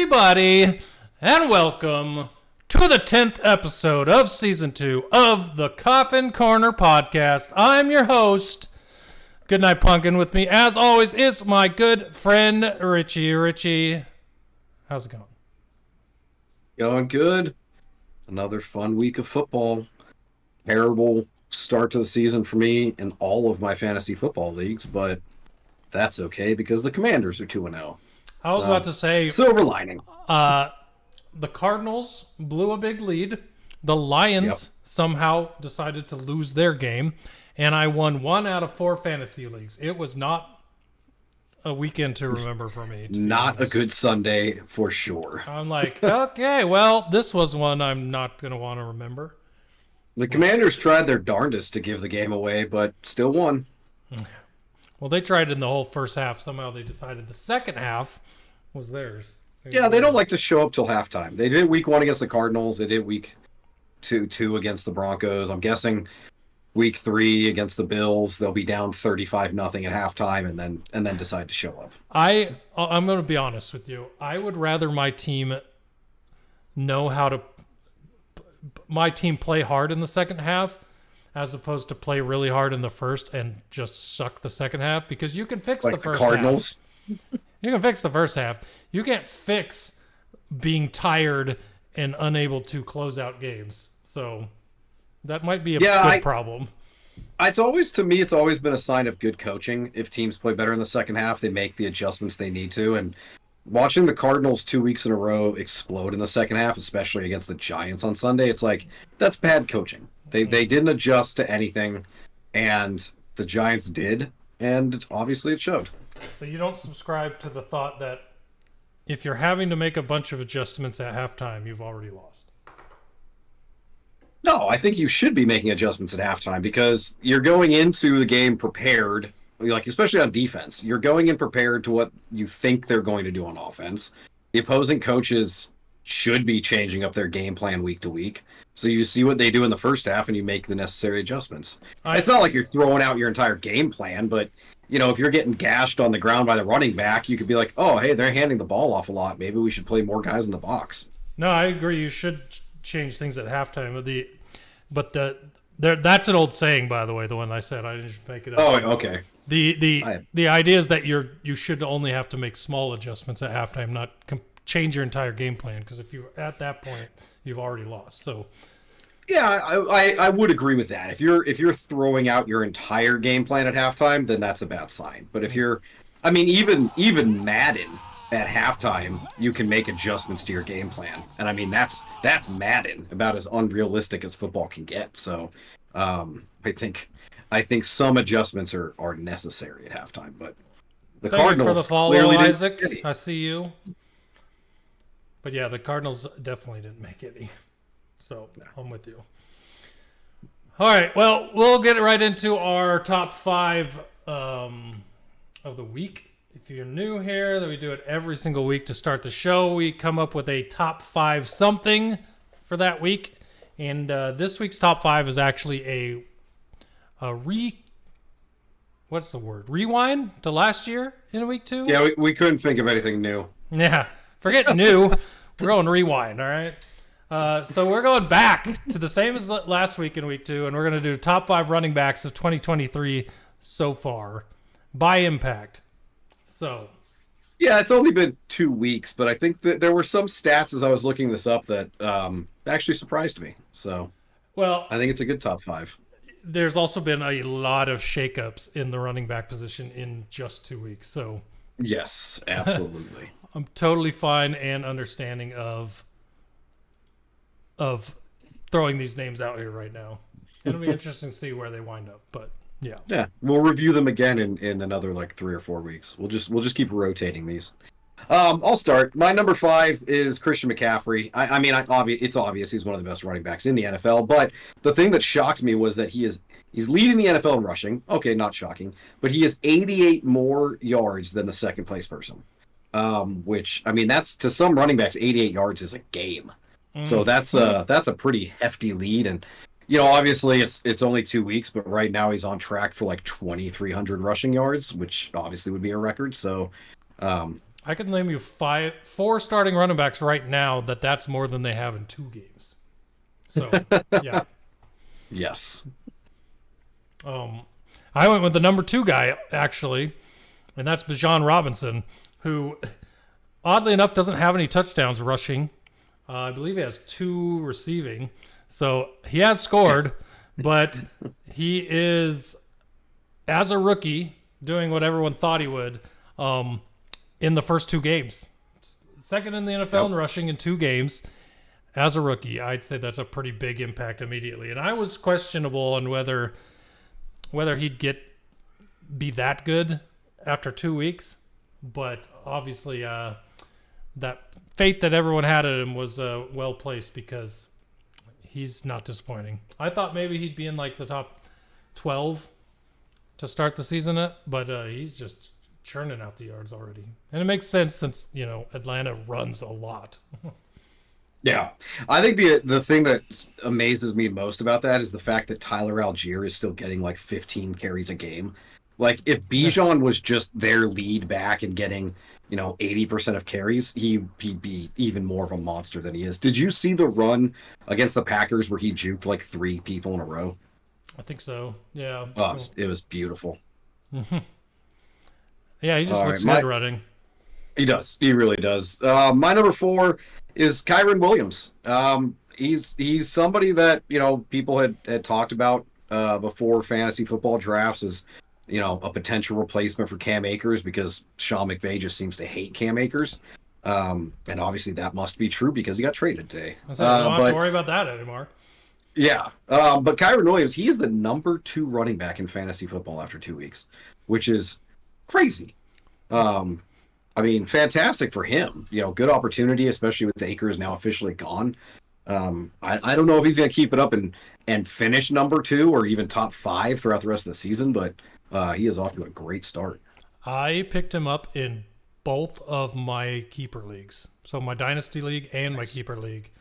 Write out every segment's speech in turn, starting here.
everybody, and welcome to the 10th episode of Season 2 of the Coffin Corner Podcast. I'm your host, KingNightAsp, and with me, as always, is my good friend, Richie. Richie, how's it going? Going good. Another fun week of football. Terrible start to the season for me in all of my fantasy football leagues, but that's okay because the Commanders are 2-0. I was about to say, silver lining. The Cardinals blew a big lead. The Lions somehow decided to lose their game, and I won 1 out of 4 fantasy leagues. It was not a weekend to remember for me. Not a good Sunday for sure. I'm like, okay, well, this was one I'm not going to want to remember. The Commanders tried their darndest to give the game away, but still won. Well, they tried in the whole first half. Somehow they decided the second half was theirs. Yeah, they don't like to show up till halftime. They did week 1 against the Cardinals. They did week 2 against the Broncos. I'm guessing week 3 against the Bills, they'll be down 35-0 at halftime and then decide to show up. I'm going to be honest with you. I would rather my team play hard in the second half as opposed to play really hard in the first and just suck the second half, because you can fix like the first Cardinals. half. You can fix the first half. You can't fix being tired and unable to close out games. So that might be a good problem. It's always been a sign of good coaching. If teams play better in the second half, they make the adjustments they need to. And watching the Cardinals 2 weeks in a row explode in the second half, especially against the Giants on Sunday, it's like, that's bad coaching. They didn't adjust to anything, and the Giants did, and obviously it showed. So you don't subscribe to the thought that if you're having to make a bunch of adjustments at halftime, you've already lost? No, I think you should be making adjustments at halftime because you're going into the game prepared, like especially on defense. You're going in prepared to what you think they're going to do on offense. The opposing coaches should be changing up their game plan week to week. So you see what they do in the first half and you make the necessary adjustments. It's not like you're throwing out your entire game plan, but if you're getting gashed on the ground by the running back, you could be like, oh, hey, they're handing the ball off a lot. Maybe we should play more guys in the box. No, I agree. You should change things at halftime. That's an old saying, by the way, the one I said. I didn't just make it up. Oh, okay. The idea is that you should only have to make small adjustments at halftime, not change your entire game plan, because if you're at that point, you've already lost. So yeah, I would agree with that. If you're throwing out your entire game plan at halftime, then that's a bad sign. But if you're, even Madden at halftime, you can make adjustments to your game plan, and that's Madden, about as unrealistic as football can get. So I think some adjustments are necessary at halftime. But the Thank Cardinals you for the follow, clearly Isaac. didn't. I see you. But yeah, the Cardinals definitely didn't make any. So I'm with you. All right, well, we'll get right into our top 5 of the week. If you're new here, that we do it every single week to start the show. We come up with a top 5 something for that week. And this week's top 5 is actually rewind to last year in week 2? Yeah, we couldn't think of anything new. Yeah, forget new. We're going rewind, all right? So we're going back to the same as last week in week 2, and we're going to do top 5 running backs of 2023 so far by impact. So yeah, it's only been 2 weeks, but I think that there were some stats as I was looking this up that actually surprised me. So well, I think it's a good top 5. There's also been a lot of shakeups in the running back position in just 2 weeks. So yes, absolutely. I'm totally fine and understanding of throwing these names out here right now. It'll be interesting to see where they wind up, but yeah. Yeah, we'll review them again in another 3 or 4 weeks. We'll just keep rotating these. I'll start. My number 5 is Christian McCaffrey. It's obvious he's one of the best running backs in the NFL, but the thing that shocked me was that he's leading the NFL in rushing. Okay, not shocking, but he has 88 more yards than the second place person. Which, that's, to some running backs, 88 yards is a game. So that's a pretty hefty lead. And, obviously it's only 2 weeks, but right now he's on track for 2,300 rushing yards, which obviously would be a record. So I can name you four starting running backs right now that's more than they have in 2 games. So, yeah. Yes. I went with the number 2 guy, actually, and that's Bijan Robinson, who, oddly enough, doesn't have any touchdowns rushing. I believe he has 2 receiving. So he has scored, but he is, as a rookie, doing what everyone thought he would in the first 2 games. Second in the NFL in rushing in 2 games. As a rookie, I'd say that's a pretty big impact immediately. And I was questionable on whether he'd be that good after 2 weeks. But obviously, that faith that everyone had in him was well placed because he's not disappointing. I thought maybe he'd be in like the top 12 to start the season, but he's just churning out the yards already. And it makes sense since, Atlanta runs a lot. Yeah. I think the thing that amazes me most about that is the fact that Tyler Algier is still getting like 15 carries a game. Like, if Bijan was just their lead back and getting, 80% of carries, he'd be even more of a monster than he is. Did you see the run against the Packers where he juked like 3 people in a row? I think so. Yeah. Oh, it was beautiful. Yeah, he just looks good running. He does. He really does. My number 4 is Kyron Williams. He's somebody that, people had talked about before fantasy football drafts as, a potential replacement for Cam Akers because Sean McVay just seems to hate Cam Akers. And obviously that must be true because he got traded today. I don't have to worry about that anymore. Yeah. But Kyron Williams, he is the number 2 running back in fantasy football after 2 weeks, which is crazy. Fantastic for him. Good opportunity, especially with Akers now officially gone. I don't know if he's going to keep it up and finish number 2 or even top 5 throughout the rest of the season, but he is off to a great start. I picked him up in both of my keeper leagues. So my Dynasty League and my keeper league.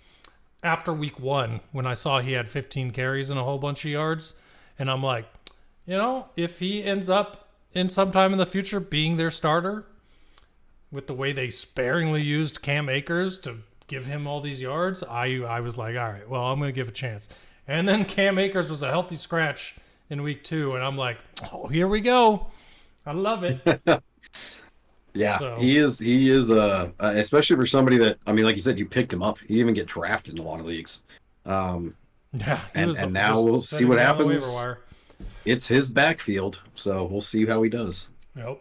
After week 1, when I saw he had 15 carries and a whole bunch of yards, and I'm like, if he ends up in sometime in the future being their starter, with the way they sparingly used Cam Akers to give him all these yards, I was like, all right, well, I'm going to give a chance. And then Cam Akers was a healthy scratch in week 2, and I'm like, oh, here we go. I love it. Yeah, so. He is especially for somebody that, like you said, you picked him up. He didn't even get drafted in a lot of leagues. And now we'll see what happens. It's his backfield, so we'll see how he does. Yep.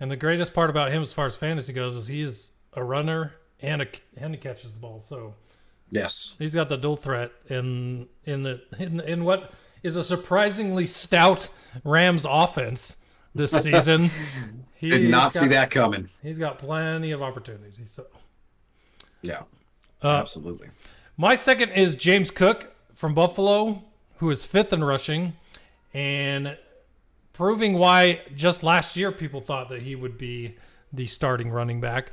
And the greatest part about him as far as fantasy goes is he is a runner and he catches the ball. So yes, he's got the dual threat in what is a surprisingly stout Rams offense this season. Did not see that coming. He's got plenty of opportunities. So yeah, absolutely. My second is James Cook from Buffalo, who is 5th in rushing, and proving why just last year people thought that he would be the starting running back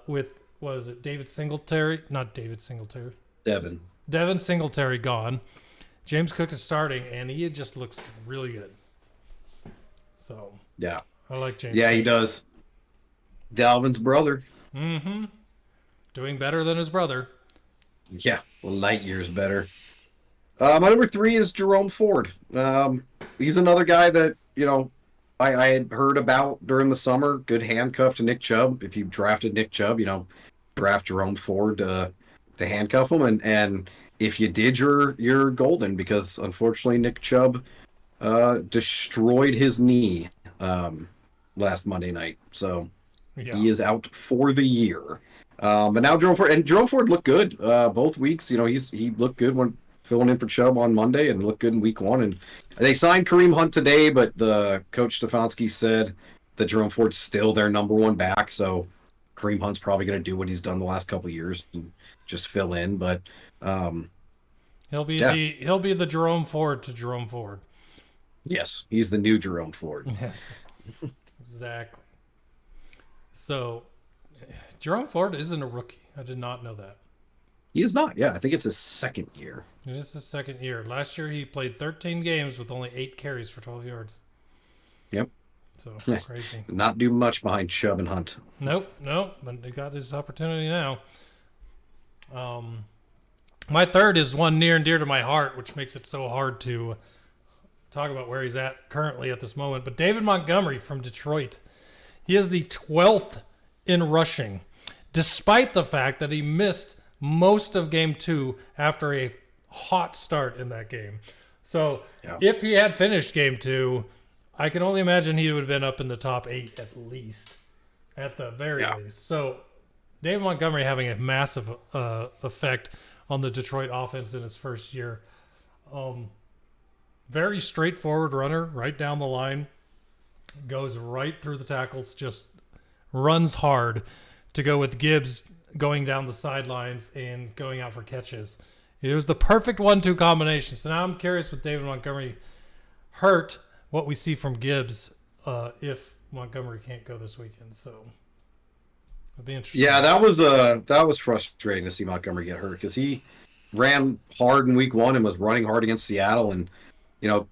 with, was it David Singletary? Not David Singletary. Devin Singletary gone. James Cook is starting, and he just looks really good. So yeah, I like James. Yeah, Cook. He does. Dalvin's brother. Mm-hmm. Doing better than his brother. Yeah, well, light years better. My number 3 is Jerome Ford. He's another guy that, I had heard about during the summer. Good handcuff to Nick Chubb. If you drafted Nick Chubb, draft Jerome Ford to handcuff him. And if you did, you're golden because, unfortunately, Nick Chubb destroyed his knee last Monday night. So he is out for the year. But now Jerome Ford looked good both weeks. He looked good when filling in for Chubb on Monday and looked good in week 1. And they signed Kareem Hunt today, but the coach Stefanski said that Jerome Ford's still their number 1 back. So Kareem Hunt's probably going to do what he's done the last couple of years and just fill in. But he'll be the Jerome Ford to Jerome Ford. Yes, he's the new Jerome Ford. Yes, exactly. So Jerome Ford isn't a rookie. I did not know that. He is not. Yeah, I think it's his 2nd year. It is his 2nd year. Last year he played 13 games with only 8 carries for 12 yards. Yep. So crazy. Not do much behind Chubb and Hunt. Nope. But he got his opportunity now. My third is one near and dear to my heart, which makes it so hard to talk about where he's at currently at this moment. But David Montgomery from Detroit. He is the 12th in rushing, despite the fact that he missed most of game 2 after a hot start in that game. So if he had finished game 2, I can only imagine he would have been up in the top 8 at least, at the very least. So David Montgomery having a massive effect on the Detroit offense in his first year. Very straightforward runner, right down the line, goes right through the tackles, just runs hard to go with Gibbs going down the sidelines and going out for catches. It was the perfect 1-2 combination. So now I'm curious with David Montgomery hurt, what we see from Gibbs if Montgomery can't go this weekend. So it'll be interesting. Yeah, that was frustrating to see Montgomery get hurt because he ran hard in week 1 and was running hard against Seattle. And,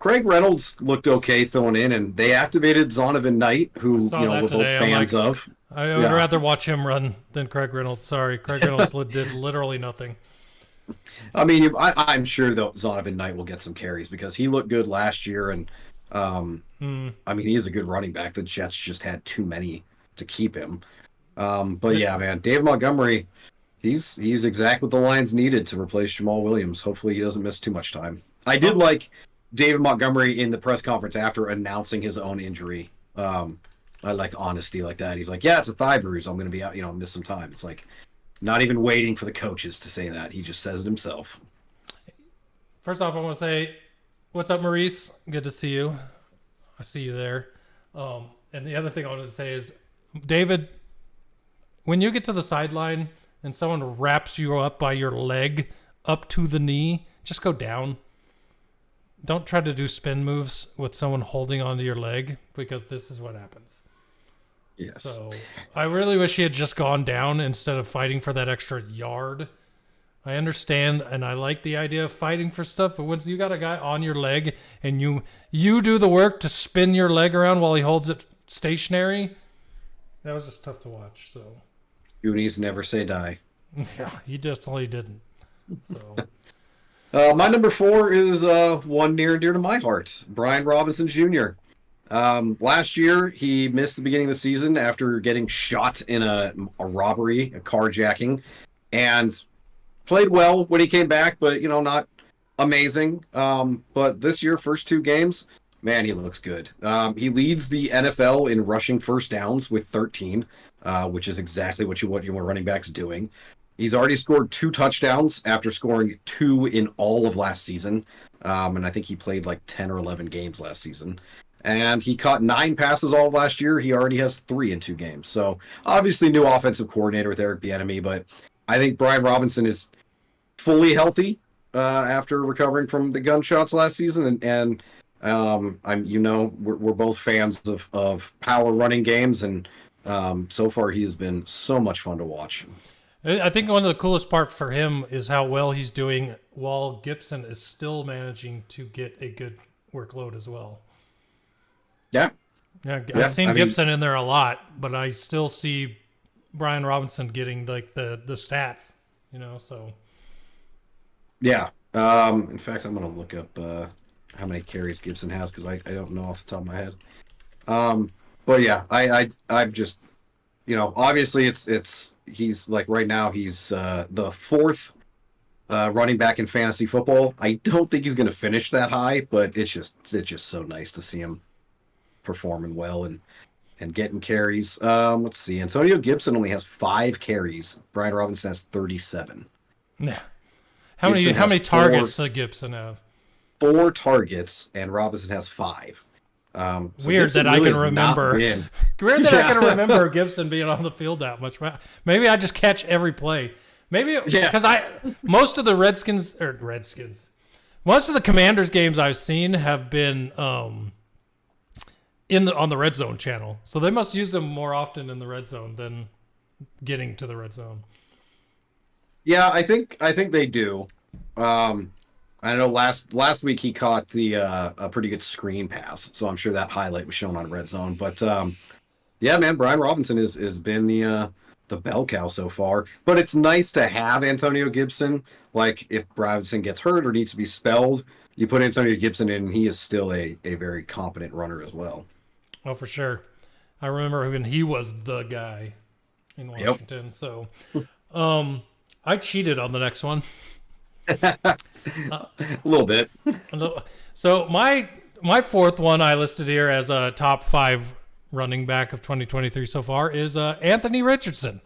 Craig Reynolds looked okay filling in, and they activated Zonovan Knight, who, we're both fans of. I would rather watch him run than Craig Reynolds. Sorry. Craig Reynolds did literally nothing. I mean, I'm sure though Zonovan Knight will get some carries because he looked good last year, and I mean, he is a good running back. The Jets just had too many to keep him. But yeah, man, David Montgomery, he's exactly what the Lions needed to replace Jamal Williams. Hopefully he doesn't miss too much time. I did like David Montgomery in the press conference after announcing his own injury. I like honesty like that. He's like, yeah, it's a thigh bruise. I'm going to be out, miss some time. It's like not even waiting for the coaches to say that. He just says it himself. First off, I want to say, what's up, Maurice? Good to see you. I see you there. And the other thing I wanted to say is, David, when you get to the sideline and someone wraps you up by your leg up to the knee, just go down. Don't try to do spin moves with someone holding onto your leg, because this is what happens. Yes. So I really wish he had just gone down instead of fighting for that extra yard. I understand, and I like the idea of fighting for stuff, but once you got a guy on your leg and you do the work to spin your leg around while he holds it stationary, that was just tough to watch. So Goonies never say die. Yeah, he definitely didn't. So my number 4 is one near and dear to my heart, Brian Robinson Jr. Last year, he missed the beginning of the season after getting shot in a robbery, a carjacking, and played well when he came back, but, not amazing. But this year, first 2 games, man, he looks good. He leads the NFL in rushing first downs with 13, which is exactly what you want your running backs doing. He's already scored 2 touchdowns after scoring 2 in all of last season. And I think he played like 10 or 11 games last season. And he caught 9 passes all of last year. He already has 3 in 2 games. So obviously new offensive coordinator with Eric Bieniemy, but I think Brian Robinson is fully healthy after recovering from the gunshots last season. And we're both fans of power running games, and so far he has been so much fun to watch. I think one of the coolest parts for him is how well he's doing while Gibson is still managing to get a good workload as well. Yeah. I've seen Gibson in there a lot, but I still see Brian Robinson getting like the stats, so. Yeah. In fact, I'm going to look up how many carries Gibson has, because I don't know off the top of my head. But yeah, I'm just, obviously he's like right now he's the 4th running back in fantasy football. I don't think he's going to finish that high, but it's just so nice to see him performing well and getting carries. Let's see. Antonio Gibson only has 5 carries. Brian Robinson has 37. Yeah. How many targets does Gibson have? 4 targets, and Robinson has 5. So Weird Gibson that really I can remember. Weird that I can remember Gibson being on the field that much. Maybe I just catch every play. Maybe because most of the most of the Commanders games I've seen have been on the Red Zone channel, so they must use them more often in the Red Zone than getting to the Red Zone. Yeah, I think they do. I know last week he caught the a pretty good screen pass, so I'm sure that highlight was shown on Red Zone. But yeah, man, Brian Robinson has been the bell cow so far. But it's nice to have Antonio Gibson. Like if Robinson gets hurt or needs to be spelled, you put Antonio Gibson in, and he is still a very competent runner as well. Oh, for sure. I remember when he was the guy in Washington. Yep. So I cheated on the next one. A little bit. So my fourth one I listed here as a top 5 running back of 2023 so far is Anthony Richardson.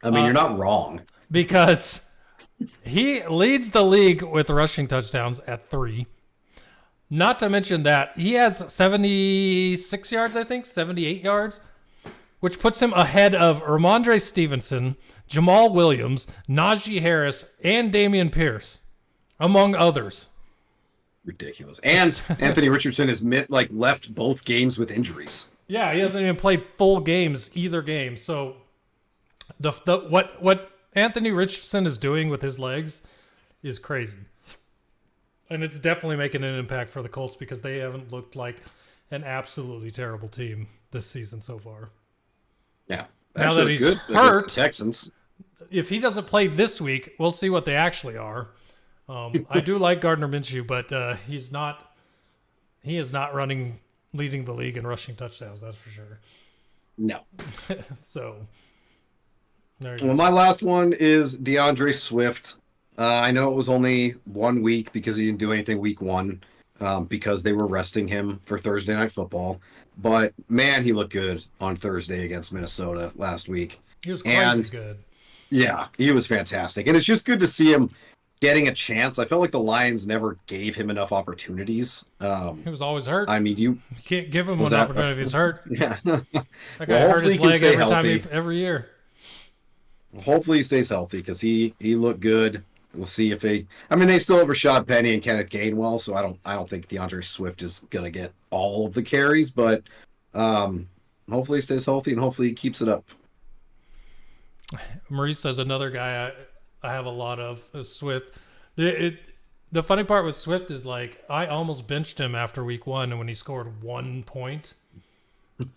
I mean, you're not wrong. Because he leads the league with rushing touchdowns at 3. Not to mention that he has 76 yards, I think, 78 yards, which puts him ahead of Ramondre Stevenson, Jamal Williams, Najee Harris, and Dameon Pierce, among others. Ridiculous. And Anthony Richardson has left both games with injuries. Yeah, he hasn't even played full games either game. So what Anthony Richardson is doing with his legs is crazy. And it's definitely making an impact for the Colts because they haven't looked like an absolutely terrible team this season so far. Yeah. Now that he's hurt, Texans. If he doesn't play this week, we'll see what they actually are. I do like Gardner Minshew, but he is not leading the league in rushing touchdowns, that's for sure. No. So, there you go. Well, my last one is DeAndre Swift. I know it was only 1 week because he didn't do anything week 1 because they were resting him for Thursday Night Football. But, man, he looked good on Thursday against Minnesota last week. He was crazy good. Yeah, he was fantastic. And it's just good to see him getting a chance. I felt like the Lions never gave him enough opportunities. He was always hurt. I mean, you can't give him one opportunity if he's hurt. Yeah. That guy hurt his leg every year. Hopefully he stays healthy because he looked good. We'll see if they still have Rashad Penny and Kenneth Gainwell, so I don't think DeAndre Swift is gonna get all of the carries, but hopefully he stays healthy and hopefully he keeps it up. Maurice says another guy I have a lot of is Swift. The funny part with Swift is I almost benched him after week 1 and when he scored 1 point.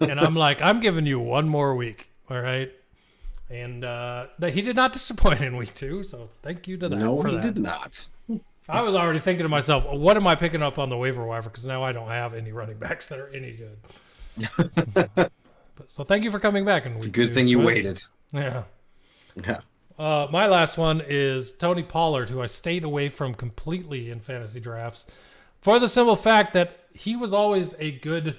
And I'm like, I'm giving you 1 more week. All right. And he did not disappoint in week 2. So thank you to that. No, he did not. I was already thinking to myself, what am I picking up on the waiver wire? Because now I don't have any running backs that are any good. So thank you for coming back in week 2. It's a good thing you waited. Yeah. Yeah. My last one is Tony Pollard, who I stayed away from completely in fantasy drafts for the simple fact that he was always a good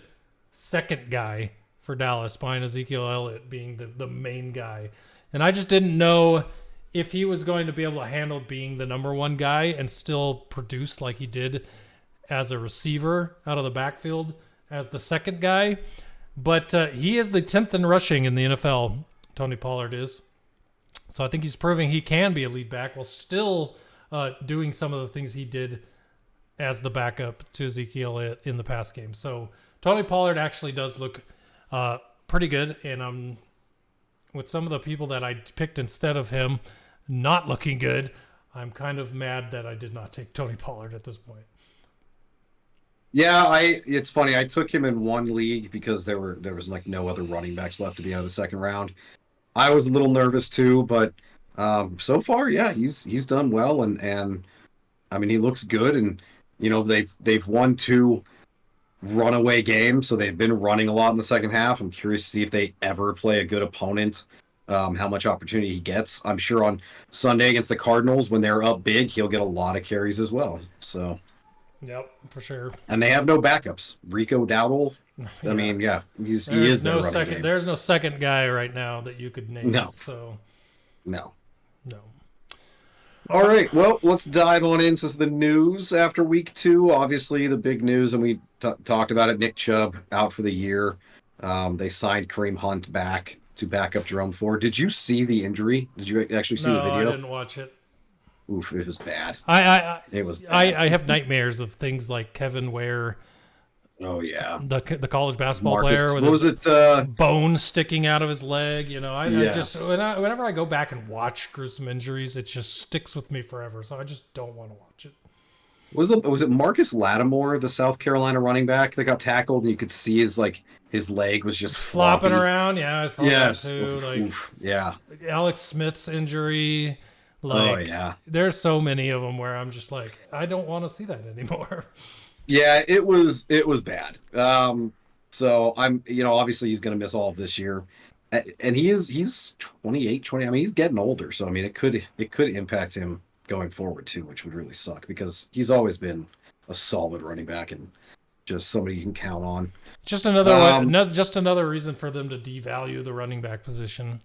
second guy for Dallas behind Ezekiel Elliott being the main guy. And I just didn't know if he was going to be able to handle being the number 1 guy and still produce like he did as a receiver out of the backfield as the second guy. But he is the 10th in rushing in the NFL, Tony Pollard is. So I think he's proving he can be a lead back while still doing some of the things he did as the backup to Ezekiel in the past game. So Tony Pollard actually does look pretty good. And with some of the people that I picked instead of him not looking good, I'm kind of mad that I did not take Tony Pollard at this point. Yeah, it's funny. I took him in one league because there was no other running backs left at the end of the second round. I was a little nervous too, but so far, yeah, he's done well, and I mean he looks good, and they've won 2 runaway games, so they've been running a lot in the second half. I'm curious to see if they ever play a good opponent, how much opportunity he gets. I'm sure on Sunday against the Cardinals when they're up big, he'll get a lot of carries as well. So. Yep, for sure. And they have no backups. Rico Dowdle. I mean, yeah, he is their running game. There's no second guy right now that you could name. No. So. No. No. All right. Well, let's dive on into the news after week 2. Obviously, the big news, and we talked about it. Nick Chubb out for the year. They signed Kareem Hunt back to back up Jerome Ford. Did you see the injury? Did you actually see the video? No, I didn't watch it. Oof, it was bad. It was. Bad. I have nightmares of things like Kevin Ware Oh yeah. the college basketball Marcus, player with what his was it? bone sticking out of his leg. I just Yes. whenever I go back and watch gruesome injuries, it just sticks with me forever. So I just don't want to watch it. Was it Marcus Lattimore, the South Carolina running back that got tackled, and you could see his leg was just Flopping floppy? around, yeah, I saw Yes. that too. Oof. Yeah. Alex Smith's injury. Oh yeah. There's so many of them where I'm just like, I don't want to see that anymore. Yeah, it was bad. So obviously he's going to miss all of this year, and he's 28, 20. I mean, he's getting older, so I mean, it could impact him going forward too, which would really suck because he's always been a solid running back and just somebody you can count on. Just another reason for them to devalue the running back position.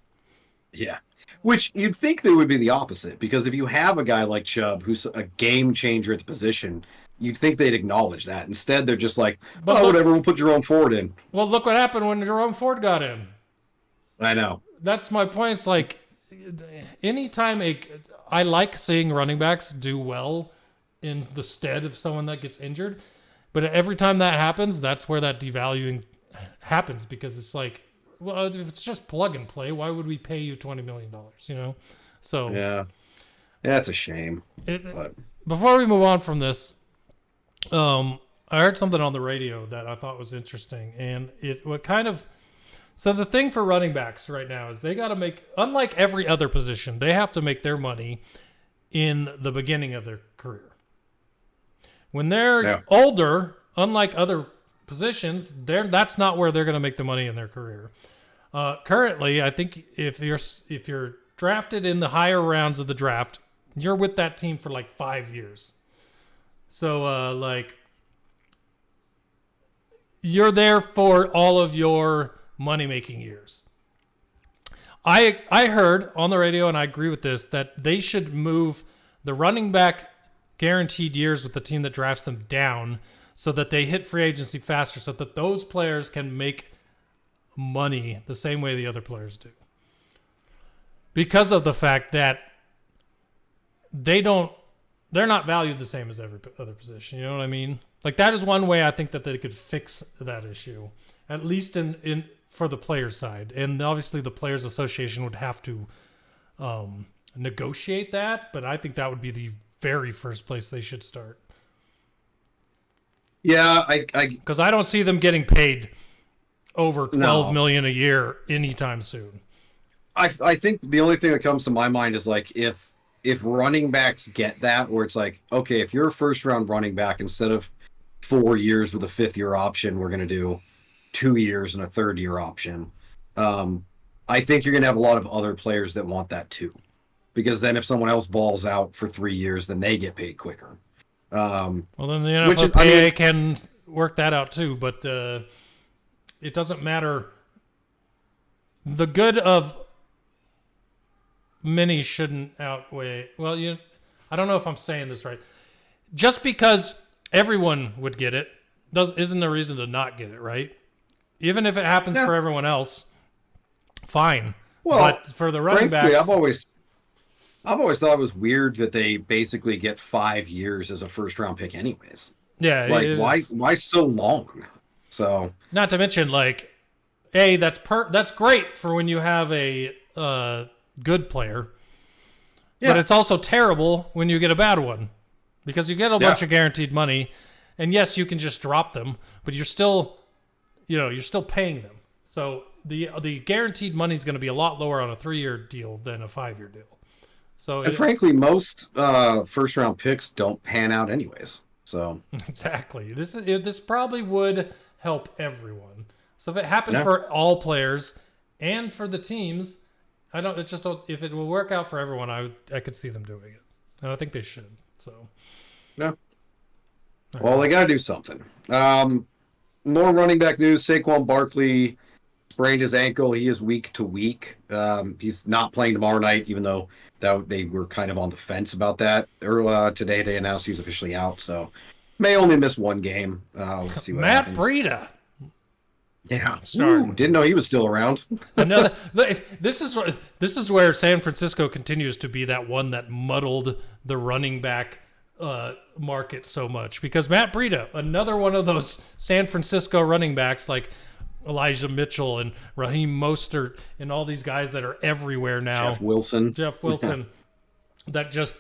Yeah. Which you'd think they would be the opposite, because if you have a guy like Chubb who's a game changer at the position, you'd think they'd acknowledge that. Instead, they're just like, whatever, we'll put Jerome Ford in. Well, look what happened when Jerome Ford got in. I know. That's my point. It's like, anytime I like seeing running backs do well in the stead of someone that gets injured, but every time that happens, that's where that devaluing happens, because it's like, well, if it's just plug and play, why would we pay you $20 million? So yeah, it's a shame. Before we move on from this, I heard something on the radio that I thought was interesting, and so the thing for running backs right now is they got to make, unlike every other position, they have to make their money in the beginning of their career. When they're older, unlike other positions, that's not where they're going to make the money in their career. Currently, I think if you're drafted in the higher rounds of the draft, you're with that team for like 5 years. So you're there for all of your money-making years. I heard on the radio, and I agree with this, that they should move the running back guaranteed years with the team that drafts them down so that they hit free agency faster, so that those players can make money the same way the other players do. Because of the fact that they're not valued the same as every other position. You know what I mean? Like, that is one way I think that they could fix that issue, at least in for the players' side. And obviously the Players Association would have to negotiate that, but I think that would be the very first place they should start. Yeah, because I don't see them getting paid over $12 million a year anytime soon. I think the only thing that comes to my mind is like if running backs get that, where it's like, okay, if you're a first round running back, instead of 4 years with a 5th-year option, we're going to do 2 years and a 3rd-year option. I think you're going to have a lot of other players that want that too, because then if someone else balls out for 3 years, then they get paid quicker. Well, then the NFLPA can work that out too, but it doesn't matter. The good of many shouldn't outweigh. Well, I don't know if I'm saying this right. Just because everyone would get it isn't a reason to not get it, right? Even if it happens for everyone else, fine. Well, but for the running backs, I've always thought it was weird that they basically get 5 years as a first-round pick, anyways. Yeah, like why so long? So, not to mention, like, that's great for when you have a good player, but it's also terrible when you get a bad one, because you get a bunch of guaranteed money, and yes, you can just drop them, but you're still paying them. So the guaranteed money is going to be a lot lower on a 3-year deal than a 5-year deal. So, and frankly, most first round picks don't pan out anyways. So exactly, this probably would help everyone. So if it happened for all players and for the teams, if it will work out for everyone, I could see them doing it, and I think they should. So well, they got to do something. More running back news: Saquon Barkley sprained his ankle. He is week to week. He's not playing tomorrow night, even though they were kind of on the fence about that. Today they announced he's officially out, so may only miss one game. We'll see what happens. Matt Breida. Yeah, didn't know he was still around. This is where San Francisco continues to be that one that muddled the running back market so much, because Matt Breida, another one of those San Francisco running backs like Elijah Mitchell and Raheem Mostert and all these guys that are everywhere now. Jeff Wilson, that just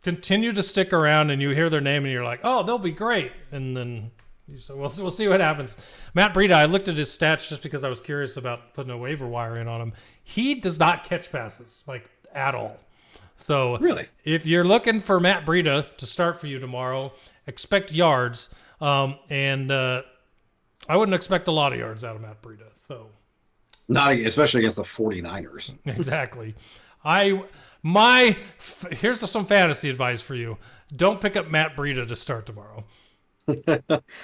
continue to stick around, and you hear their name and you're like, oh, they'll be great. And then we'll see what happens. Matt Breida, I looked at his stats just because I was curious about putting a waiver wire in on him. He does not catch passes, like, at all. So really, if you're looking for Matt Breida to start for you tomorrow, expect yards. And I wouldn't expect a lot of yards out of Matt Breida. So not especially against the 49ers. Exactly. Here's some fantasy advice for you. Don't pick up Matt Breida to start tomorrow.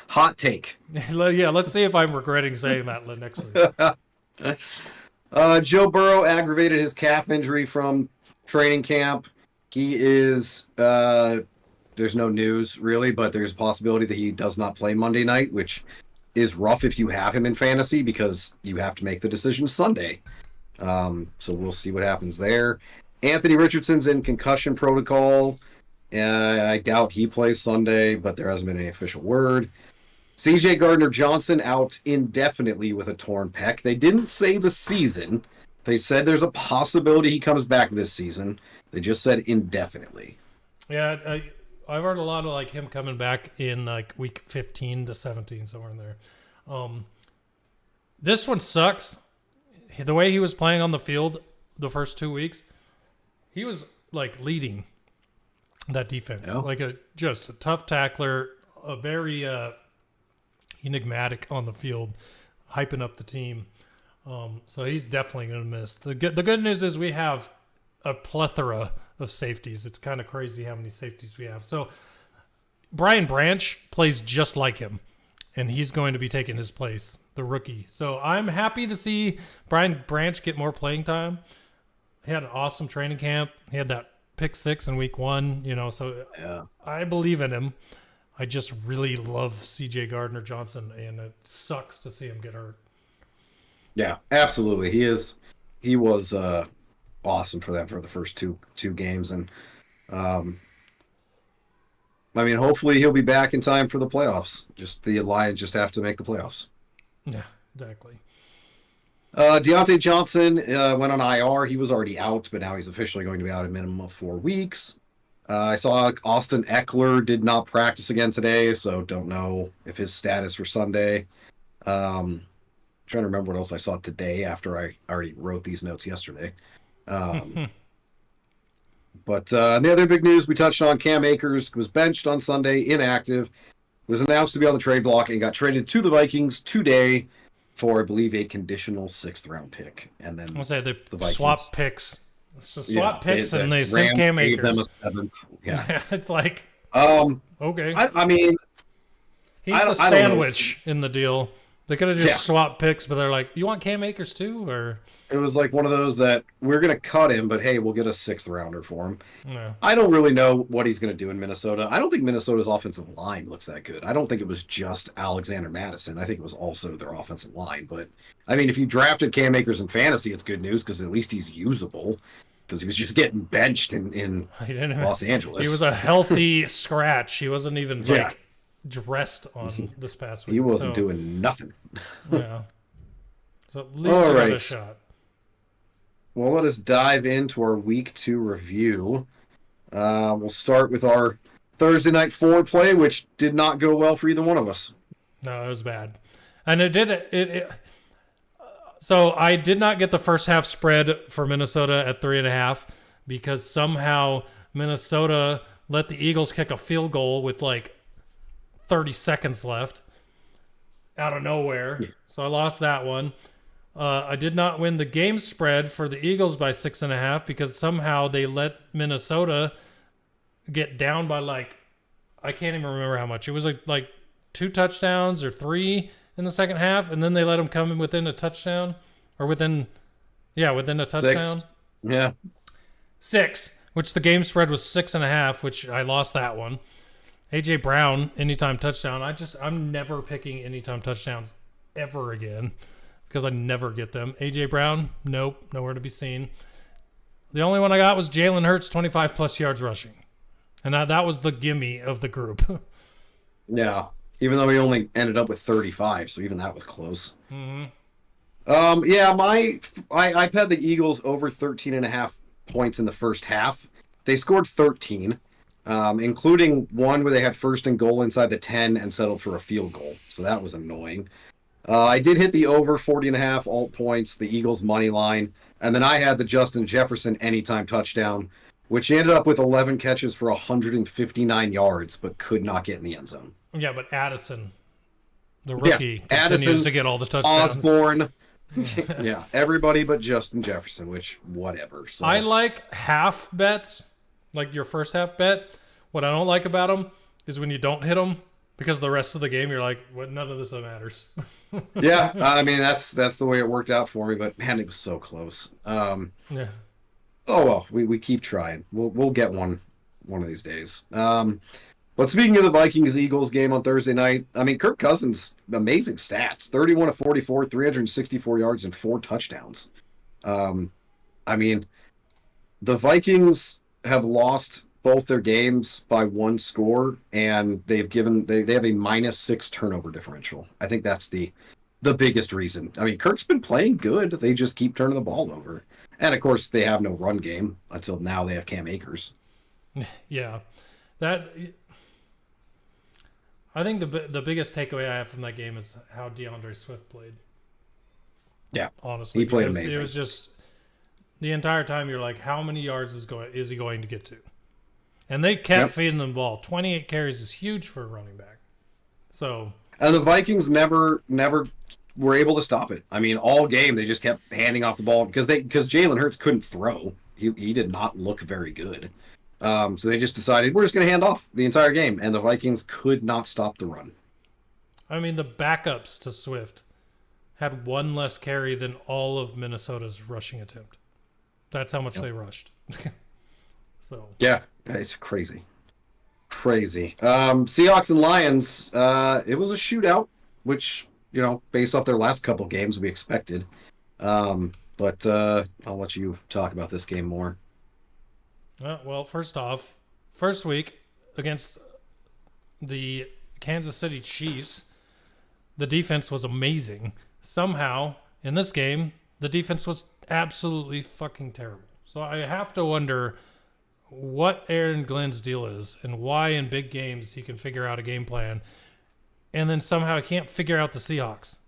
Hot take. Yeah, let's see if I'm regretting saying that next week. Joe Burrow aggravated his calf injury from training camp. He is there's no news really, but there's a possibility that he does not play Monday night, which is rough if you have him in fantasy because you have to make the decision Sunday. So we'll see what happens there. Anthony Richardson's in concussion protocol. I doubt he plays Sunday, but there hasn't been any official word. CJ Gardner-Johnson out indefinitely with a torn pec. They didn't say the season. They said there's a possibility he comes back this season. They just said indefinitely. Yeah, I've heard a lot of like him coming back in like week 15 to 17, somewhere in there. This one sucks. The way he was playing on the field the first 2 weeks, he was like leading that defense. Yeah. Like just a tough tackler, a very enigmatic on the field, hyping up the team. So he's definitely going to miss. The good news is we have a plethora of safeties. It's kind of crazy how many safeties we have. So Brian Branch plays just like him, and he's going to be taking his place, the rookie. So I'm happy to see Brian Branch get more playing time. He had an awesome training camp. He had that pick 6 in week 1, so yeah. I believe in him. I just really love CJ Gardner-Johnson, and it sucks to see him get hurt. Yeah, absolutely. He was awesome for them for the first two games, and hopefully he'll be back in time for the playoffs. Just the Lions just have to make the playoffs. Yeah, exactly. Deontay Johnson went on IR. He was already out, but now he's officially going to be out a minimum of 4 weeks. I saw Austin Eckler did not practice again today, so don't know if his status for Sunday. Trying to remember what else I saw today after I already wrote these notes yesterday. But the other big news we touched on, Cam Akers was benched on Sunday, inactive, was announced to be on the trade block, and got traded to the Vikings today for, I believe, a conditional 6th-round pick. And then I'll say they swap picks. So swap picks, and they send Cam Akers. Them a 7th. Yeah. It's like, okay. I mean, he's the sandwich in the deal. They could have just swapped picks, but they're like, you want Cam Akers too? Or it was like one of those that we're going to cut him, but hey, we'll get a 6th-rounder for him. Yeah. I don't really know what he's going to do in Minnesota. I don't think Minnesota's offensive line looks that good. I don't think it was just Alexander Madison. I think it was also their offensive line. But, I mean, if you drafted Cam Akers in fantasy, it's good news because at least he's usable. Because he was just getting benched in Los Angeles. He was a healthy scratch. He wasn't even dressed on this past week. He wasn't doing nothing. Yeah. So at least he got a shot. Well, let us dive into our week 2 review. We'll start with our Thursday night foreplay, which did not go well for either one of us. No, it was bad. And so I did not get the first half spread for Minnesota at 3.5 because somehow Minnesota let the Eagles kick a field goal with like 30 seconds left out of nowhere. Yeah. So I lost that one. I did not win the game spread for the Eagles by 6.5 because somehow they let Minnesota get down by like, I can't even remember how much. It was like 2 touchdowns or 3 in the second half, and then they let them come in within a touchdown, or within a touchdown. 6. Yeah. 6, which the game spread was 6.5, which I lost that one. AJ Brown, anytime touchdown. I'm never picking anytime touchdowns ever again because I never get them. AJ Brown, nope, nowhere to be seen. The only one I got was Jalen Hurts, 25 plus yards rushing. And that was the gimme of the group. Yeah. Even though we only ended up with 35, so even that was close. Mm-hmm. Yeah, I've had the Eagles over 13.5 points in the first half. They scored 13, including one where they had first and goal inside the 10 and settled for a field goal. So that was annoying. I did hit the over 40.5 alt points, the Eagles money line, and then I had the Justin Jefferson anytime touchdown, which ended up with 11 catches for 159 yards, but could not get in the end zone. Yeah, but Addison, the rookie, continues Addison, to get all the touchdowns. Osborne. Yeah, everybody but Justin Jefferson, which, whatever. So. I like half bets, like your first half bet. What I don't like about them is when you don't hit them, because the rest of the game you're like, "What? None of this matters." Yeah, I mean that's the way it worked out for me, but man, it was so close. Yeah. Oh well, we keep trying. We'll get one of these days. But speaking of the Vikings-Eagles game on Thursday night, I mean, Kirk Cousins, amazing stats. 31 of 44, 364 yards, and 4 touchdowns. I mean, the Vikings have lost both their games by 1 score, and they have a -6 turnover differential. I think that's the biggest reason. I mean, Kirk's been playing good. They just keep turning the ball over. And, of course, they have no run game until now they have Cam Akers. Yeah. I think the biggest takeaway I have from that game is how DeAndre Swift played. Yeah, honestly, he played amazing. It was just the entire time you're like, how many yards is he going to get to? And they kept feeding them the ball. 28 carries is huge for a running back. So, and the Vikings never were able to stop it. I mean, all game they just kept handing off the ball because Jalen Hurts couldn't throw. He did not look very good. So they just decided, we're just going to hand off the entire game. And the Vikings could not stop the run. I mean, the backups to Swift had 1 less carry than all of Minnesota's rushing attempt. That's how much they rushed. So yeah, it's crazy. Seahawks and Lions, it was a shootout, which, based off their last couple games, we expected. But I'll let you talk about this game more. Well, first week against the Kansas City Chiefs, the defense was amazing. Somehow, in this game, the defense was absolutely fucking terrible. So I have to wonder what Aaron Glenn's deal is and why in big games he can figure out a game plan and then somehow he can't figure out the Seahawks.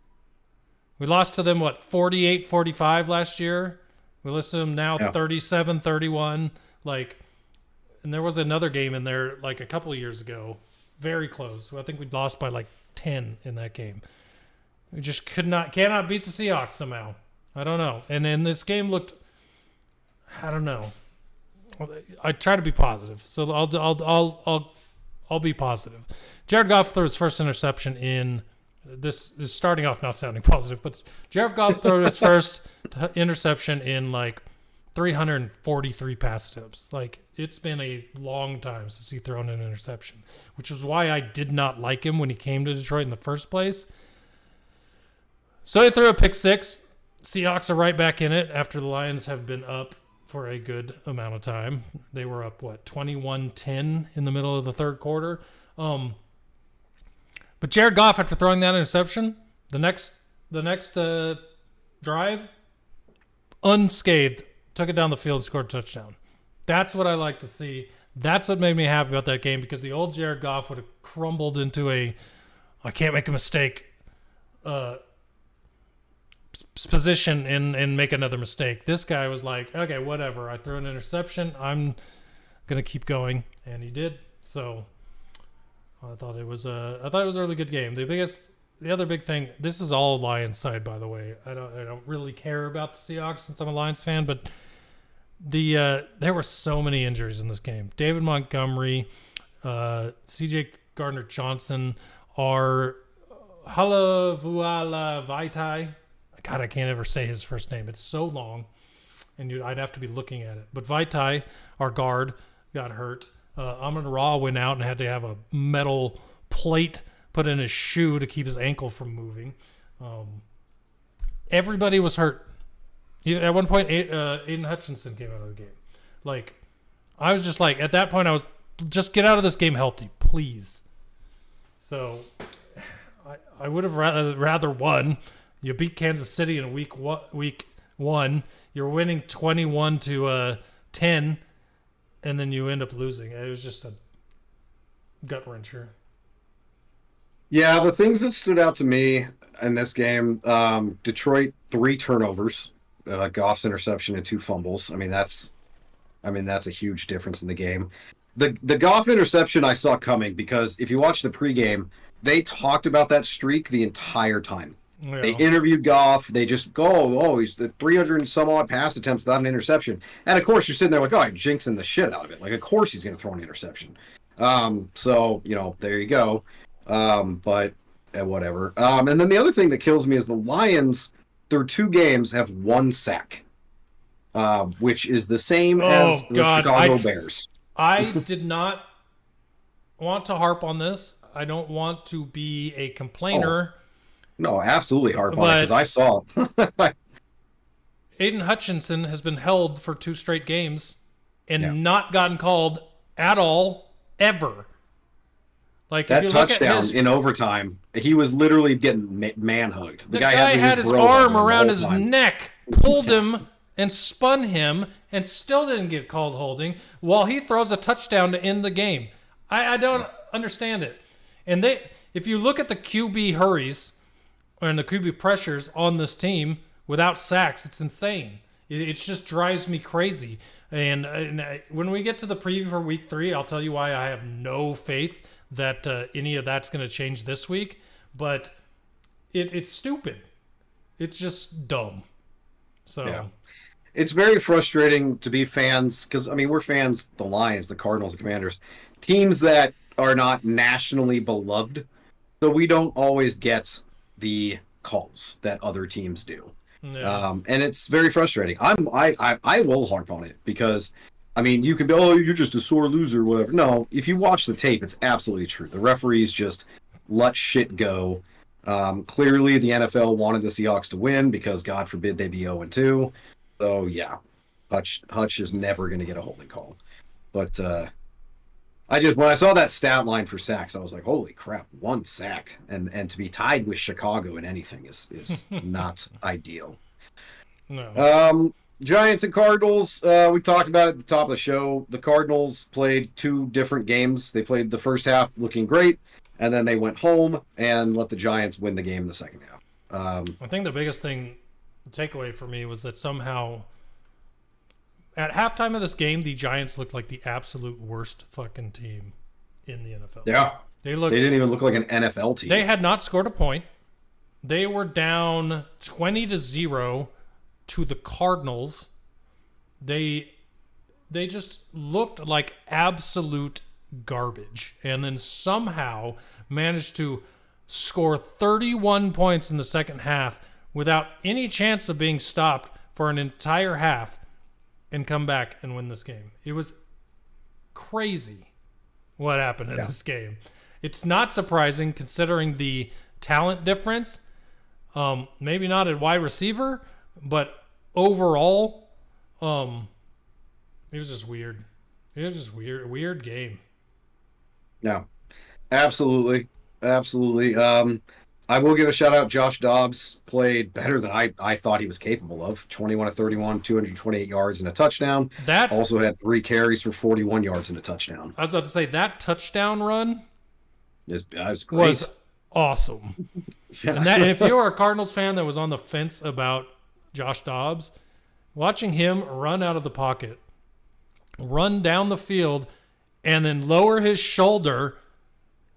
We lost to them, 48-45 last year? We lost to them now 37-31. And there was another game in there a couple of years ago, very close. I think we lost by 10 in that game. We just cannot beat the Seahawks somehow. I don't know. And then this game looked, I don't know. I try to be positive, so I'll be positive. Jared Goff threw his first interception in. This is starting off not sounding positive, but Jared Goff threw his first interception in 343 pass attempts. It's been a long time since he thrown an interception, which is why I did not like him when he came to Detroit in the first place. So he threw a pick 6. Seahawks are right back in it after the Lions have been up for a good amount of time. They were up 21-10 in the middle of the third quarter. But Jared Goff, after throwing that interception, the next drive, unscathed, took it down the field, scored a touchdown. That's what I like to see. That's what made me happy about that game, because the old Jared Goff would have crumbled into I can't make a mistake position and make another mistake. This guy was like, okay, whatever. I threw an interception. I'm going to keep going. And he did. So I thought it was a really good game. The other big thing, this is all Lions side, by the way. I don't really care about the Seahawks since I'm a Lions fan, but there were so many injuries in this game. David Montgomery, CJ Gardner-Johnson, Halavuala Vaitai. God, I can't ever say his first name. It's so long, and I'd have to be looking at it. But Vaitai, our guard, got hurt. Amon-Ra went out and had to have a metal plate put in his shoe to keep his ankle from moving. Everybody was hurt. At one point, Aiden Hutchinson came out of the game. I was just at that point, just get out of this game healthy, please. So I would have rather won. You beat Kansas City in week one. You're winning 21-10, and then you end up losing. It was just a gut wrencher. Yeah, the things that stood out to me in this game, Detroit 3 turnovers, Goff's interception and 2 fumbles. I mean that's a huge difference in the game. The Goff interception I saw coming because if you watch the pregame, they talked about that streak the entire time. Yeah. They interviewed Goff. They just go, he's the 300 and some odd pass attempts without an interception. And of course, you're sitting there like, I'm jinxing the shit out of it. Like, of course he's going to throw an interception. So, there you go. But whatever. And then the other thing that kills me is the Lions, through 2 games, have 1 sack, which is the same as the Chicago Bears. I did not want to harp on this. I don't want to be a complainer. No, absolutely harp on it because I saw it. Aiden Hutchinson has been held for 2 straight games and not gotten called at all, ever. Like that touchdown in overtime, he was literally getting man-hugged. The guy had his arm around his neck, pulled him, and spun him, and still didn't get called holding while he throws a touchdown to end the game. I don't understand it. And if you look at the QB hurries and the QB pressures on this team without sacks, it's insane. It just drives me crazy. And when we get to the preview for week 3, I'll tell you why I have no faith that any of that's going to change this week. But it's stupid. It's just dumb. So yeah. It's very frustrating to be fans because, we're fans, the Lions, the Cardinals, the Commanders, teams that are not nationally beloved. So we don't always get the calls that other teams do. Yeah. And it's very frustrating. I will harp on it because, you could be, you're just a sore loser or whatever. No, if you watch the tape, it's absolutely true. The referees just let shit go. Clearly, the NFL wanted the Seahawks to win because, God forbid, they be 0-2. So, yeah, Hutch is never going to get a holding call. But when I saw that stat line for sacks, I was like, holy crap, 1 sack. And to be tied with Chicago in anything is not ideal. No. Giants and Cardinals, we talked about it at the top of the show. The Cardinals played 2 different games. They played the first half looking great, and then they went home and let the Giants win the game in the second half. I think the biggest takeaway for me was that somehow at halftime of this game, the Giants looked like the absolute worst fucking team in the NFL. Yeah. They didn't even look like an NFL team. They had not scored a point. They were down 20-0 to the Cardinals. They just looked like absolute garbage, and then somehow managed to score 31 points in the second half without any chance of being stopped for an entire half and come back and win this game. It was crazy what happened in this game. It's not surprising considering the talent difference. Maybe not at wide receiver, but overall, it was just weird. It was just weird game. No, absolutely. I will give a shout out. Josh Dobbs played better than I thought he was capable of. 21-31, 228 yards and a touchdown. That also had 3 carries for 41 yards and a touchdown. I was about to say that touchdown run was great. Was awesome. Yeah. And if you were a Cardinals fan that was on the fence about Josh Dobbs, watching him run out of the pocket, run down the field, and then lower his shoulder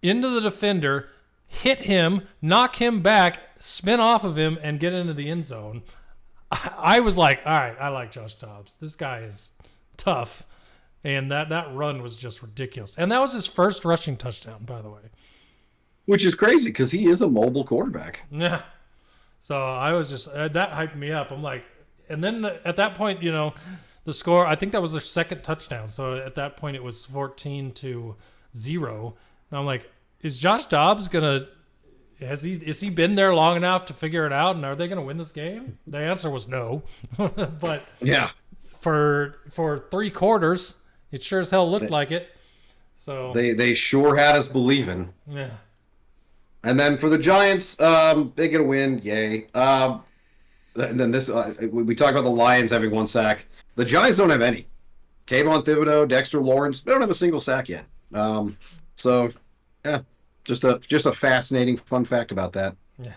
into the defender, hit him, knock him back, spin off of him, and get into the end zone. I was like, all right, I like Josh Dobbs. This guy is tough. And that run was just ridiculous. And that was his first rushing touchdown, by the way. Which is crazy because he is a mobile quarterback. Yeah. So I was just, that hyped me up. I'm like, and then at that point, the score, I think that was their second touchdown. So at that point it was 14-0. And I'm like, is Josh Dobbs is he been there long enough to figure it out? And are they going to win this game? The answer was no. But yeah, for 3 quarters, it sure as hell looked like it. So They sure had us believing. yeah. And then for the Giants, they get a win, yay. And then this, we talked about the Lions having 1 sack. The Giants don't have any. Kayvon Thibodeau, Dexter Lawrence, they don't have a single sack yet. So, yeah, just a fascinating fun fact about that. Yeah.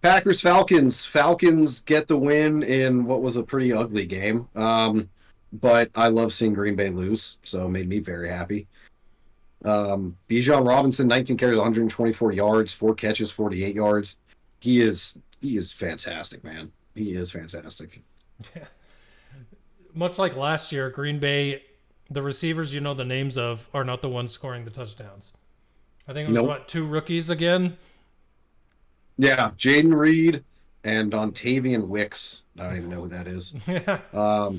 Packers Falcons. Falcons get the win in what was a pretty ugly game. But I love seeing Green Bay lose, so it made me very happy. Bijan Robinson, 19 carries, 124 yards, 4 catches, 48 yards. He is fantastic, man. He is fantastic. Yeah. Much like last year, Green Bay, the receivers you know the names of are not the ones scoring the touchdowns. I think it was, 2 rookies again? Yeah, Jaden Reed and Dontavian Wicks. I don't even know who that is. Yeah.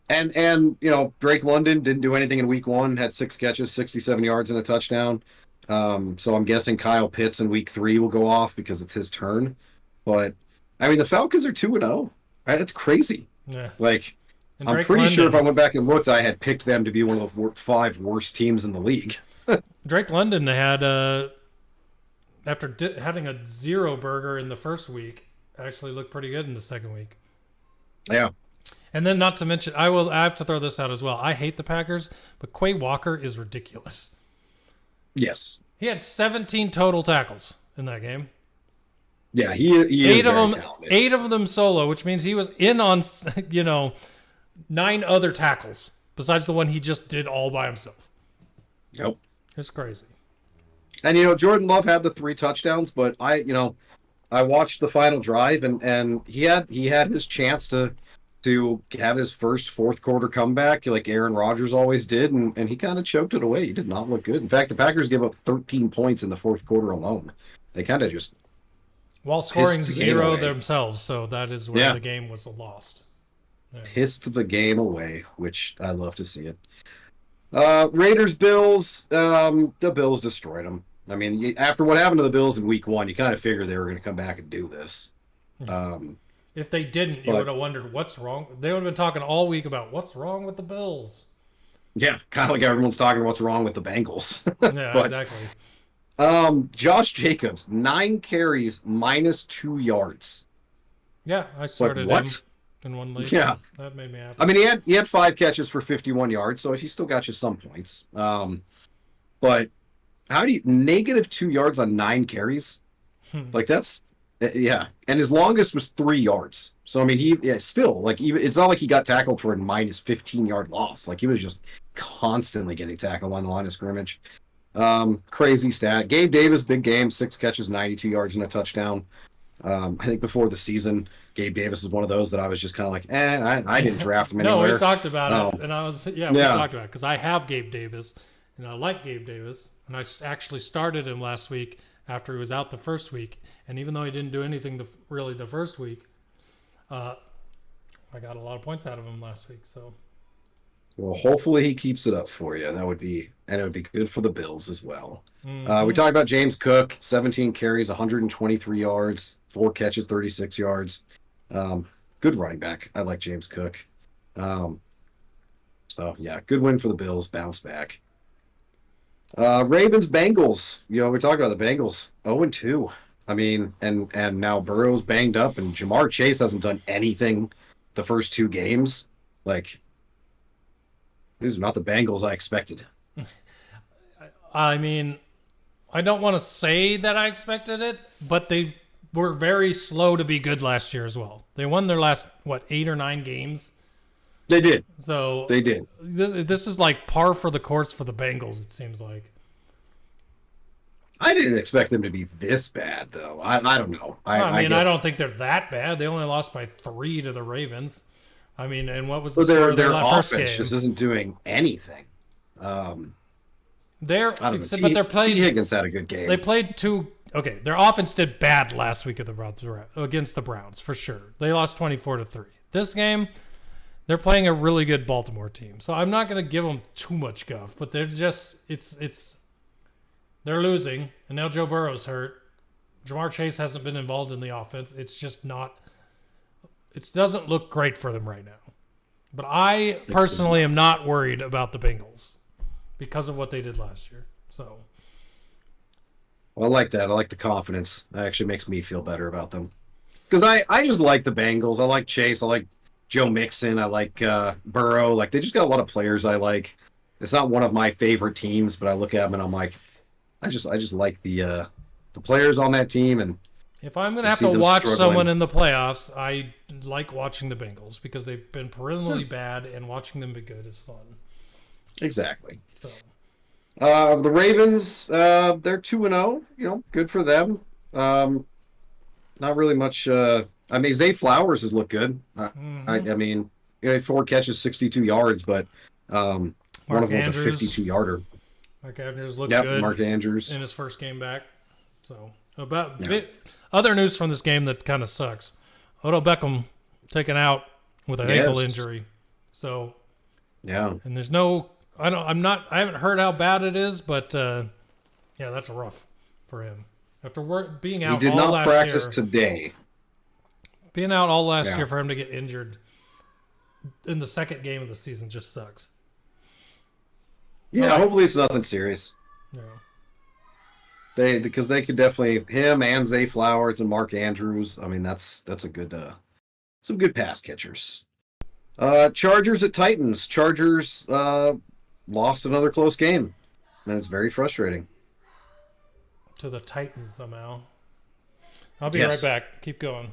And Drake London didn't do anything in week 1, had 6 catches, 67 yards, and a touchdown. So I'm guessing Kyle Pitts in week 3 will go off because it's his turn. But, I mean, the Falcons are 2-0. Right? That's crazy. Yeah. Like, And I'm pretty sure if I went back and looked, I had picked them to be one of the 5 worst teams in the league. Drake London had, after having a 0 burger in the first week, actually looked pretty good in the second week. Yeah. And then not to mention, I have to throw this out as well. I hate the Packers, but Quay Walker is ridiculous. Yes. He had 17 total tackles in that game. Yeah, he is very talented. 8 of them solo, which means he was in on, 9 other tackles besides the one he just did all by himself. Yep. It's crazy. And Jordan Love had the 3 touchdowns, but I watched the final drive and he had his chance to have his first fourth quarter comeback like Aaron Rodgers always did, and he kind of choked it away. He did not look good. In fact, the Packers gave up 13 points in the fourth quarter alone. They kind of just while scoring 0 themselves, so that is where the game was lost. Yeah. Pissed the game away, which I love to see it. Raiders Bills, the Bills destroyed them. I mean, after what happened to the Bills in week 1, you kind of figured they were going to come back and do this. If they didn't, you would have wondered what's wrong. They would have been talking all week about what's wrong with the Bills. Yeah, kind of like everyone's talking what's wrong with the Bengals. Yeah, exactly. Josh Jacobs, 9 carries, -2 yards. Yeah, I started him in one league. Yeah, that made me happy. I mean, he had 5 catches for 51 yards, so he still got you some points. But how do you -2 yards on 9 carries? Like that's. Yeah, and his longest was 3 yards. So I mean, even it's not like he got tackled for a -15-yard loss. Like he was just constantly getting tackled on the line of scrimmage. Crazy stat. Gabe Davis, big game, 6 catches, 92 yards and a touchdown. I think before the season, Gabe Davis is one of those that I was just kind of like, I didn't draft him anywhere. No, we talked about it, and we talked about it because I have Gabe Davis, and I like Gabe Davis, and I actually started him last week after he was out the first week, and even though he didn't do anything really the first week, I got a lot of points out of him last week. So, well, hopefully he keeps it up for you. It would be good for the Bills as well. We talked about James Cook, 17 carries, 123 yards, 4 catches, 36 yards. Good running back. I like James Cook. So yeah, good win for the Bills. Bounce back. Ravens Bengals. We talked about the Bengals. 0-2. I mean, and now Burrow's banged up, and Jamar Chase hasn't done anything the first 2 games. Like, these are not the Bengals I expected. I mean, I don't want to say that I expected it, but they were very slow to be good last year as well. They won their last 8 or 9 games. They did. So they did. This is like par for the course for the Bengals, it seems like. I didn't expect them to be this bad, though. I don't know. I mean, I don't think they're that bad. They only lost by 3 to the Ravens. I mean, and what was the score of their first game? Their offense just isn't doing anything. But they're playing. T. Higgins had a good game. They played 2. Okay, their offense did bad last week against the Browns for sure. They lost 24-3. This game, they're playing a really good Baltimore team. So I'm not going to give them too much guff, but they're just they're losing, and now Joe Burrow's hurt. Jamar Chase hasn't been involved in the offense. It's just not. It doesn't look great for them right now. But I personally am not worried about the Bengals because of what they did last year. So, well, I like that. I like the confidence. That actually makes me feel better about them. Because I just like the Bengals. I like Chase. I like Joe Mixon. I like Burrow. Like, they just got a lot of players I like. It's not one of my favorite teams, but I look at them and I'm like, I just like the players on that team. And if I'm going to have to watch someone in the playoffs, I like watching the Bengals because they've been perennially bad, and watching them be good is fun. Exactly. So, the Ravens, they're 2-0. You know, good for them. Not really much. I mean, Zay Flowers has looked good. I mean, 4 catches, 62 yards, but one of them was a 52-yarder. Mark Andrews looked good. Mark Andrews in his first game back. So, other news from this game that kind of sucks. Odell Beckham taken out with an ankle injury. So, and there's no. I haven't heard how bad it is, but that's rough for him. After being out all last year. He did not practice today. Being out all last year for him to get injured in the second game of the season just sucks. Yeah, hopefully it's nothing serious. Yeah. Because they could definitely, him and Zay Flowers and Mark Andrews. I mean, that's a good some good pass catchers. Chargers at Titans. Chargers lost another close game, and it's very frustrating. To the Titans somehow. I'll be right back. Keep going.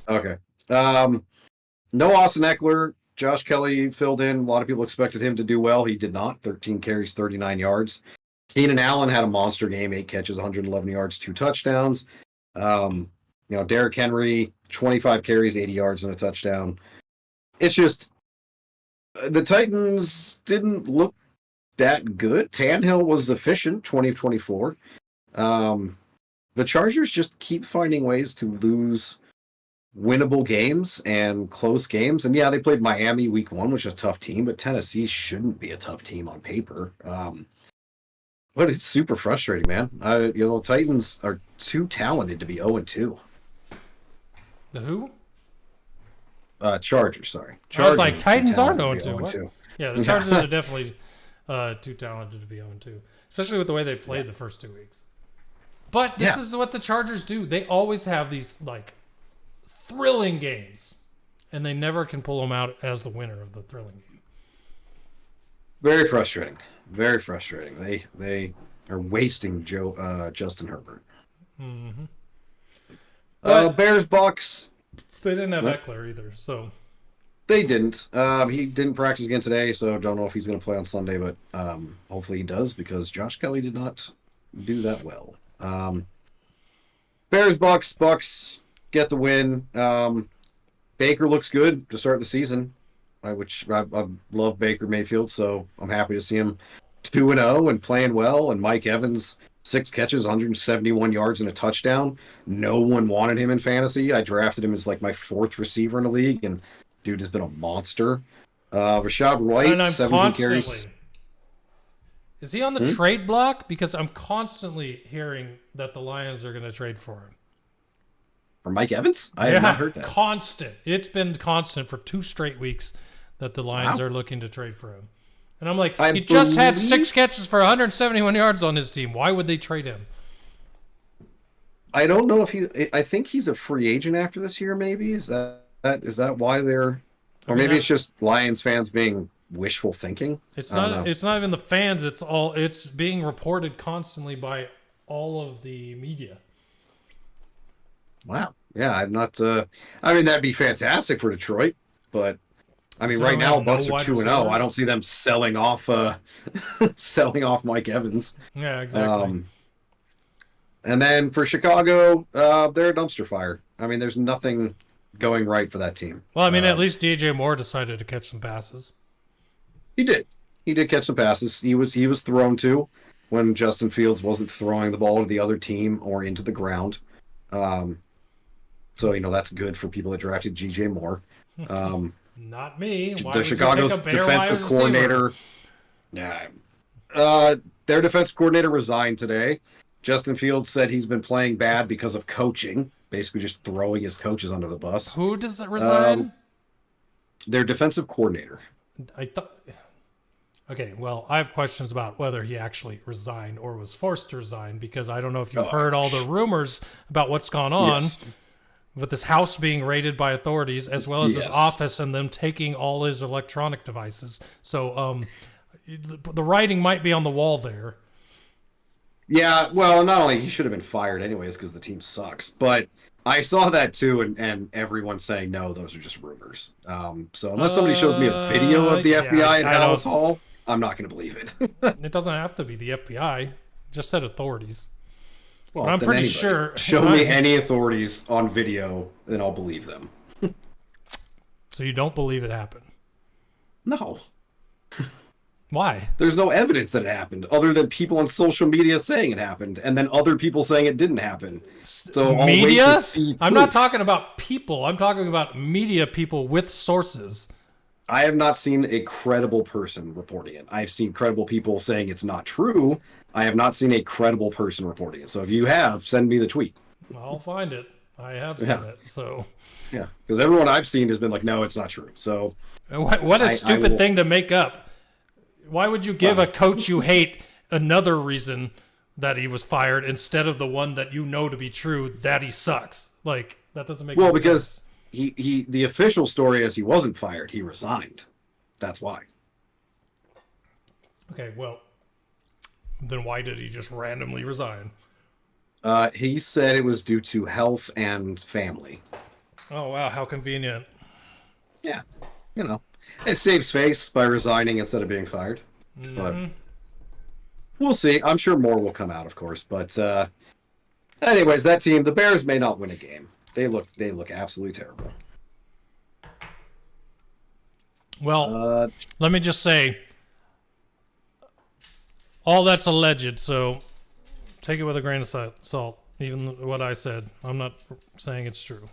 Okay. No Austin Eckler. Josh Kelly filled in. A lot of people expected him to do well. He did not. 13 carries, 39 yards. Keenan Allen had a monster game. 8 catches, 111 yards, 2 touchdowns. Derrick Henry, 25 carries, 80 yards, and a touchdown. It's just the Titans didn't look that good. Tannehill was efficient, 20 of 24. The Chargers just keep finding ways to lose winnable games and close games. And they played Miami week 1, which is a tough team, but Tennessee shouldn't be a tough team on paper. But it's super frustrating, man. Titans are too talented to be 0-2. The who? Chargers, sorry. Chargers, I was like, Titans are 0-2. Yeah, the Chargers are definitely too talented to be 0-2, especially with the way they played the first 2 weeks. But this is what the Chargers do. They always have these thrilling games, and they never can pull them out as the winner of the thrilling game. Very frustrating. Very frustrating. They are wasting Justin Herbert. Mm-hmm. Bears Bucks. They didn't have Eckler either, so they didn't. He didn't practice again today, so don't know if he's going to play on Sunday, but hopefully he does because Josh Kelly did not do that well. Bears Bucks get the win. Baker looks good to start the season, which I love Baker Mayfield, so I'm happy to see him 2-0 and playing well. And Mike Evans, 6 catches, 171 yards and a touchdown. No one wanted him in fantasy. I drafted him as my 4th receiver in the league, and dude has been a monster. Rashad White, 17 carries. Is he on the trade block? Because I'm constantly hearing that the Lions are going to trade for him. For Mike Evans? I have not heard that. Constant. It's been constant for 2 straight weeks that the Lions are looking to trade for him. And I'm like, he just had 6 catches for 171 yards on his team. Why would they trade him? I don't know if I think he's a free agent after this year, maybe. Is that why they're... Or maybe it's just Lions fans being wishful thinking. It's not even the fans. It's being reported constantly by all of the media. Wow. Yeah, I'm not. I mean, that'd be fantastic for Detroit, but I mean, right now Bucks are 2-0. I don't see them selling off Mike Evans. Yeah, exactly. And then for Chicago, they're a dumpster fire. I mean, there's nothing going right for that team. Well, I mean, at least DJ Moore decided to catch some passes. He did. He did catch some passes. He was thrown to when Justin Fields wasn't throwing the ball to the other team or into the ground. So that's good for people that drafted DJ Moore. Not me. The Chicago's defensive coordinator. Yeah. Their defensive coordinator resigned today. Justin Fields said he's been playing bad because of coaching, basically just throwing his coaches under the bus. Who does that resign? Their defensive coordinator. I thought. Okay, well, I have questions about whether he actually resigned or was forced to resign, because I don't know if you've heard all the rumors about what's gone on with this house being raided by authorities, as well as his office and them taking all his electronic devices. So the writing might be on the wall there. Yeah, well, not only he should have been fired anyways because the team sucks, but I saw that too, and everyone's saying, no, those are just rumors. So unless somebody shows me a video of the FBI in Hallis Hall, I'm not going to believe it. It doesn't have to be the FBI. It just said authorities. Well, but I'm pretty sure. Show me any authorities on video, then I'll believe them. So you don't believe it happened? No. Why? There's no evidence that it happened, other than people on social media saying it happened, and then other people saying it didn't happen. So media? I'll wait to see proof. I'm not talking about people. I'm talking about media people with sources. I have not seen a credible person reporting it. I've seen credible people saying it's not true. I have not seen a credible person reporting it. So if you have, send me the tweet. I'll find it. I have seen it. So yeah, because everyone I've seen has been like, no, it's not true. So what a stupid thing to make up. Why would you give a coach you hate another reason that he was fired instead of the one that you know to be true, that he sucks? Like, that doesn't make any sense. Well, because the official story is he wasn't fired. He resigned. That's why. Okay, well, then why did he just randomly resign? He said it was due to health and family. Oh, wow. How convenient. Yeah. You know, it saves face by resigning instead of being fired. Mm-hmm. But we'll see. I'm sure more will come out, of course. But anyways, that team, the Bears may not win a game. They look absolutely terrible. Well, let me just say, all that's alleged, so take it with a grain of salt. Even what I said, I'm not saying it's true.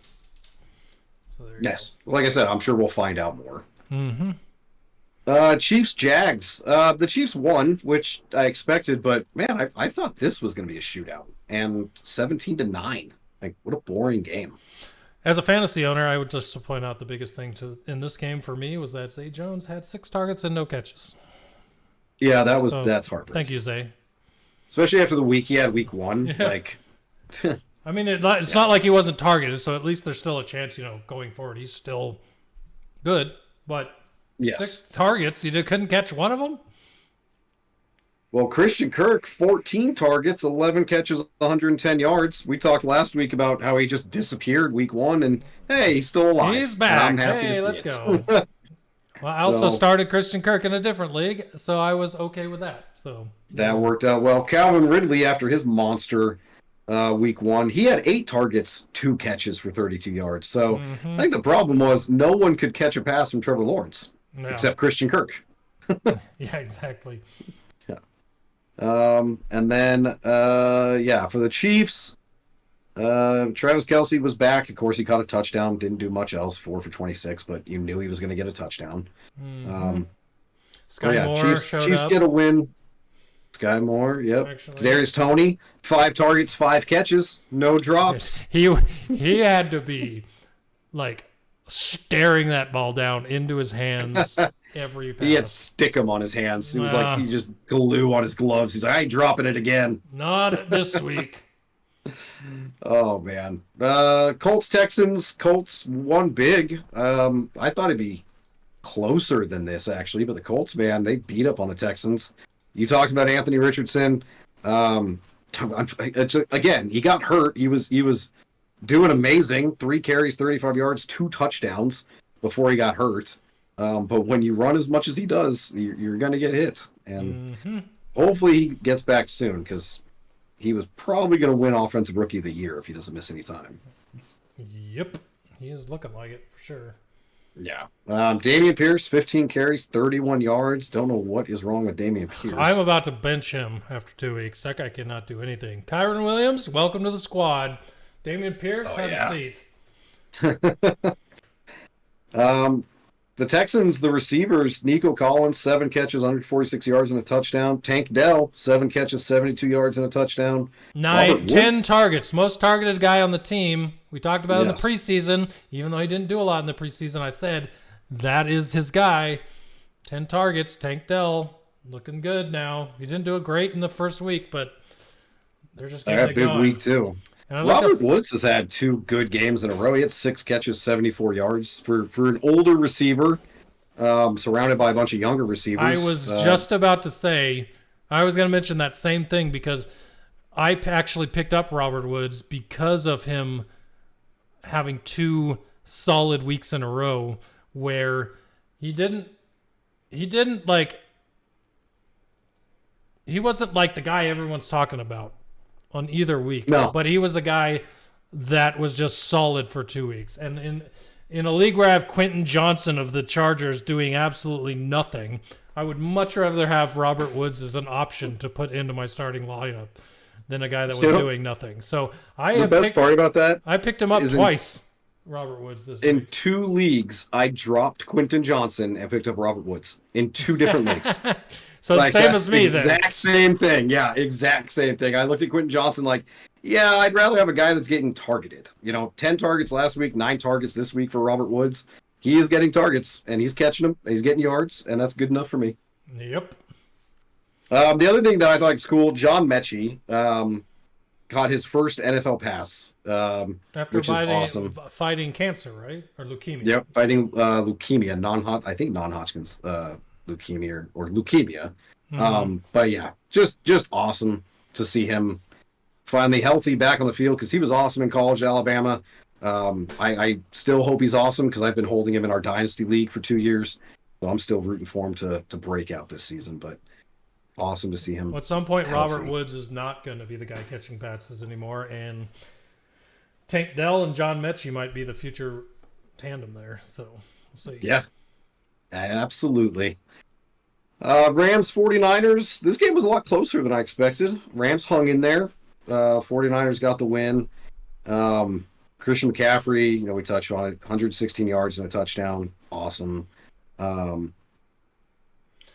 So there you go. Like I said, I'm sure we'll find out more. Mm-hmm. Chiefs Jags. The Chiefs won, which I expected, but man, I thought this was going to be a shootout, and 17-9. Like, what a boring game. As a fantasy owner, I would just point out the biggest thing in this game for me was that Zay Jones had 6 targets and no catches. Yeah, that's heartbreaking. Thank you, Zay. Especially after the week he had, week 1. Yeah. Like, I mean, it's not like he wasn't targeted, so at least there's still a chance, going forward. He's still good, but 6 targets, you couldn't catch one of them? Well, Christian Kirk, 14 targets, 11 catches, 110 yards. We talked last week about how he just disappeared week 1, and hey, he's still alive. He's back. I'm happy hey, to see let's it. go. Well, I also started Christian Kirk in a different league, so I was okay with that. So that worked out well. Calvin Ridley, after his monster week 1, he had 8 targets, 2 catches for 32 yards. So I think the problem was no one could catch a pass from Trevor Lawrence except Christian Kirk. Yeah, exactly. And then, for the Chiefs, Travis Kelce was back. Of course, he caught a touchdown. Didn't do much else. 4 for 26, but you knew he was going to get a touchdown. Sky Moore showed Chiefs up. Get a win. Sky Moore, yep. Kadarius Toney, 5 targets, 5 catches, no drops. He had to be like staring that ball down into his hands. Every pass. He had stickum on his hands. It was like he just glue on his gloves. He's like, I ain't dropping it again. Not this week. Oh, man. Colts-Texans. Colts won big. I thought it'd be closer than this, actually. But the Colts, man, they beat up on the Texans. You talked about Anthony Richardson. Again, he got hurt. He was doing amazing. 3 carries, 35 yards, 2 touchdowns before he got hurt. But when you run as much as he does, you're going to get hit. And hopefully he gets back soon, because he was probably going to win Offensive Rookie of the Year if he doesn't miss any time. Yep. He is looking like it for sure. Yeah. Dameon Pierce, 15 carries, 31 yards. Don't know what is wrong with Dameon Pierce. I'm about to bench him after 2 weeks. That guy cannot do anything. Kyron Williams, welcome to the squad. Dameon Pierce, have a seat. The Texans, the receivers, Nico Collins, 7 catches, 146 yards and a touchdown. Tank Dell, 7 catches, 72 yards and a touchdown. 10 targets, most targeted guy on the team. We talked about it in the preseason. Even though he didn't do a lot in the preseason, I said that is his guy. 10 targets, Tank Dell, looking good now. He didn't do it great in the first week, but they're just getting it big going. week too. Robert Woods has had 2 good games in a row. He had 6 catches, 74 yards for an older receiver, surrounded by a bunch of younger receivers. I was just about to say, I was going to mention that same thing because I actually picked up Robert Woods because of him having 2 solid weeks in a row where he wasn't like the guy everyone's talking about on either week. No. But he was a guy that was just solid for 2 weeks. And in a league where I have Quentin Johnson of the Chargers doing absolutely nothing, I would much rather have Robert Woods as an option to put into my starting lineup than a guy that was doing nothing. So the best part about that, I picked him up twice. Robert Woods this in week. 2 leagues, I dropped Quentin Johnson and picked up Robert Woods in 2 different leagues. So the same as me then. Exact same thing. Yeah, exact same thing. I looked at Quentin Johnson like, yeah, I'd rather have a guy that's getting targeted. 10 targets last week, 9 targets this week for Robert Woods. He is getting targets, and he's catching them, and he's getting yards, and that's good enough for me. Yep. The other thing that I thought was cool, John Mechie caught his first NFL pass, After which is awesome. Fighting cancer, right? Or leukemia. Yep, fighting leukemia, non-Hodgkin's leukemia or leukemia. Mm-hmm. But yeah, just awesome to see him finally healthy back on the field because he was awesome in college, Alabama. I still hope he's awesome because I've been holding him in our dynasty league for 2 years, so I'm still rooting for him to break out this season. But awesome to see him. Well, at some point, healthy. Robert Woods is not going to be the guy catching passes anymore, and Tank Dell and John Mechie might be the future tandem there. So we'll see. Yeah, absolutely. Rams 49ers. This game was a lot closer than I expected. Rams hung in there. 49ers got the win. Christian McCaffrey, we touched on it, 116 yards and a touchdown. Awesome. But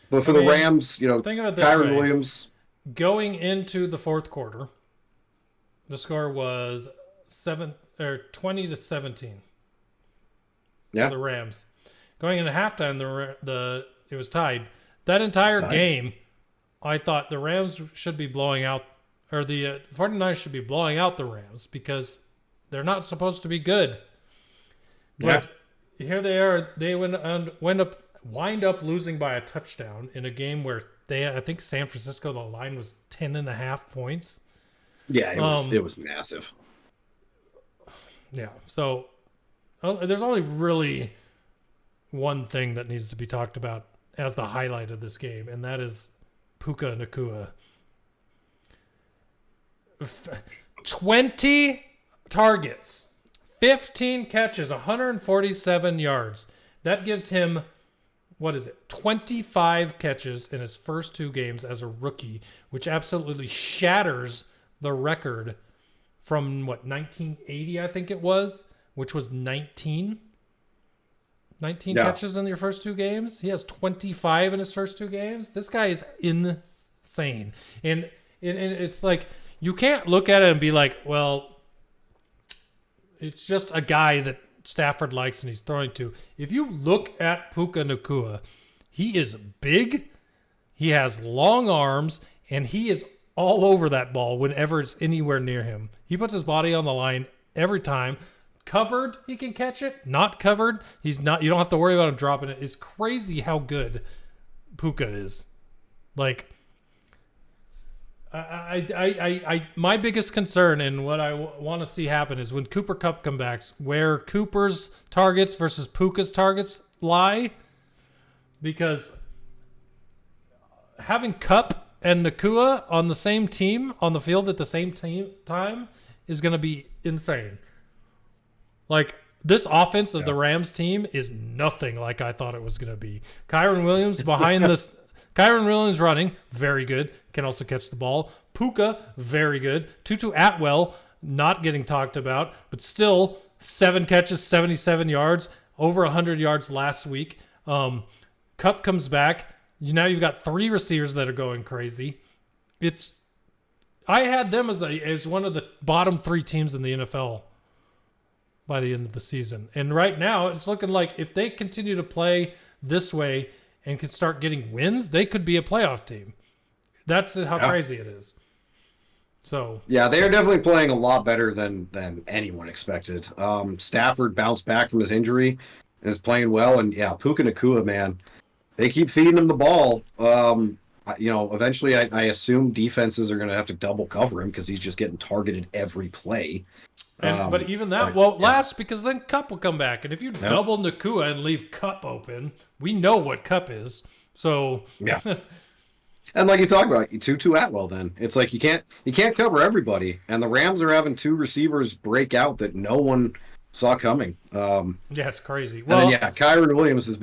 for the Rams, think of it this Kyron way. Williams. Going into the fourth quarter, the score was 20-17. Yeah. For the Rams. Going into halftime, it was tied. That entire game, I thought the Rams should be blowing out, or the 49ers should be blowing out the Rams because they're not supposed to be good. But here they are. They wind up losing by a touchdown in a game where I think San Francisco, the line was 10.5 points. Yeah, it was massive. Yeah, so there's only really one thing that needs to be talked about as the highlight of this game, and that is Puka Nacua. 20 targets, 15 catches, 147 yards. That gives him, 25 catches in his first 2 games as a rookie, which absolutely shatters the record from 1980, I think it was, which was 19 catches in your first 2 games. He has 25 in his first 2 games. This guy is insane. And it's like, you can't look at it and be like, well, it's just a guy that Stafford likes and he's throwing to. If you look at Puka Nacua, he is big, he has long arms, and he is all over that ball whenever it's anywhere near him. He puts his body on the line every time. Covered, he can catch it. Not covered, he's not. You don't have to worry about him dropping it. It's crazy how good Puka is. Like, my biggest concern and what I want to see happen is when Cooper Kupp comes back, where Cooper's targets versus Puka's targets lie, because having Kupp and Nacua on the same team on the field at the same time is going to be insane. Like, this offense of the Rams team is nothing like I thought it was going to be. Kyron Williams behind this. Kyron Williams running, very good. Can also catch the ball. Puka, very good. Tutu Atwell, not getting talked about, but still 7 catches, 77 yards, over 100 yards last week. Kupp comes back. Now you've got 3 receivers that are going crazy. I had them as one of the bottom 3 teams in the NFL by the end of the season. And right now, it's looking like if they continue to play this way and can start getting wins, they could be a playoff team. That's how crazy it is. So yeah, they are definitely playing a lot better than anyone expected. Stafford bounced back from his injury, is playing well, and yeah, Puka Nacua, man, they keep feeding him the ball. Eventually, I assume defenses are going to have to double cover him because he's just getting targeted every play. But even that won't last because then Cup will come back, and if you double Nacua and leave Cup open, we know what Cup is. So yeah. And like you talk about, Tutu Atwell, then it's like you can't cover everybody, and the Rams are having two receivers break out that no one saw coming. Yeah, it's crazy. Well, and then, Kyron Williams has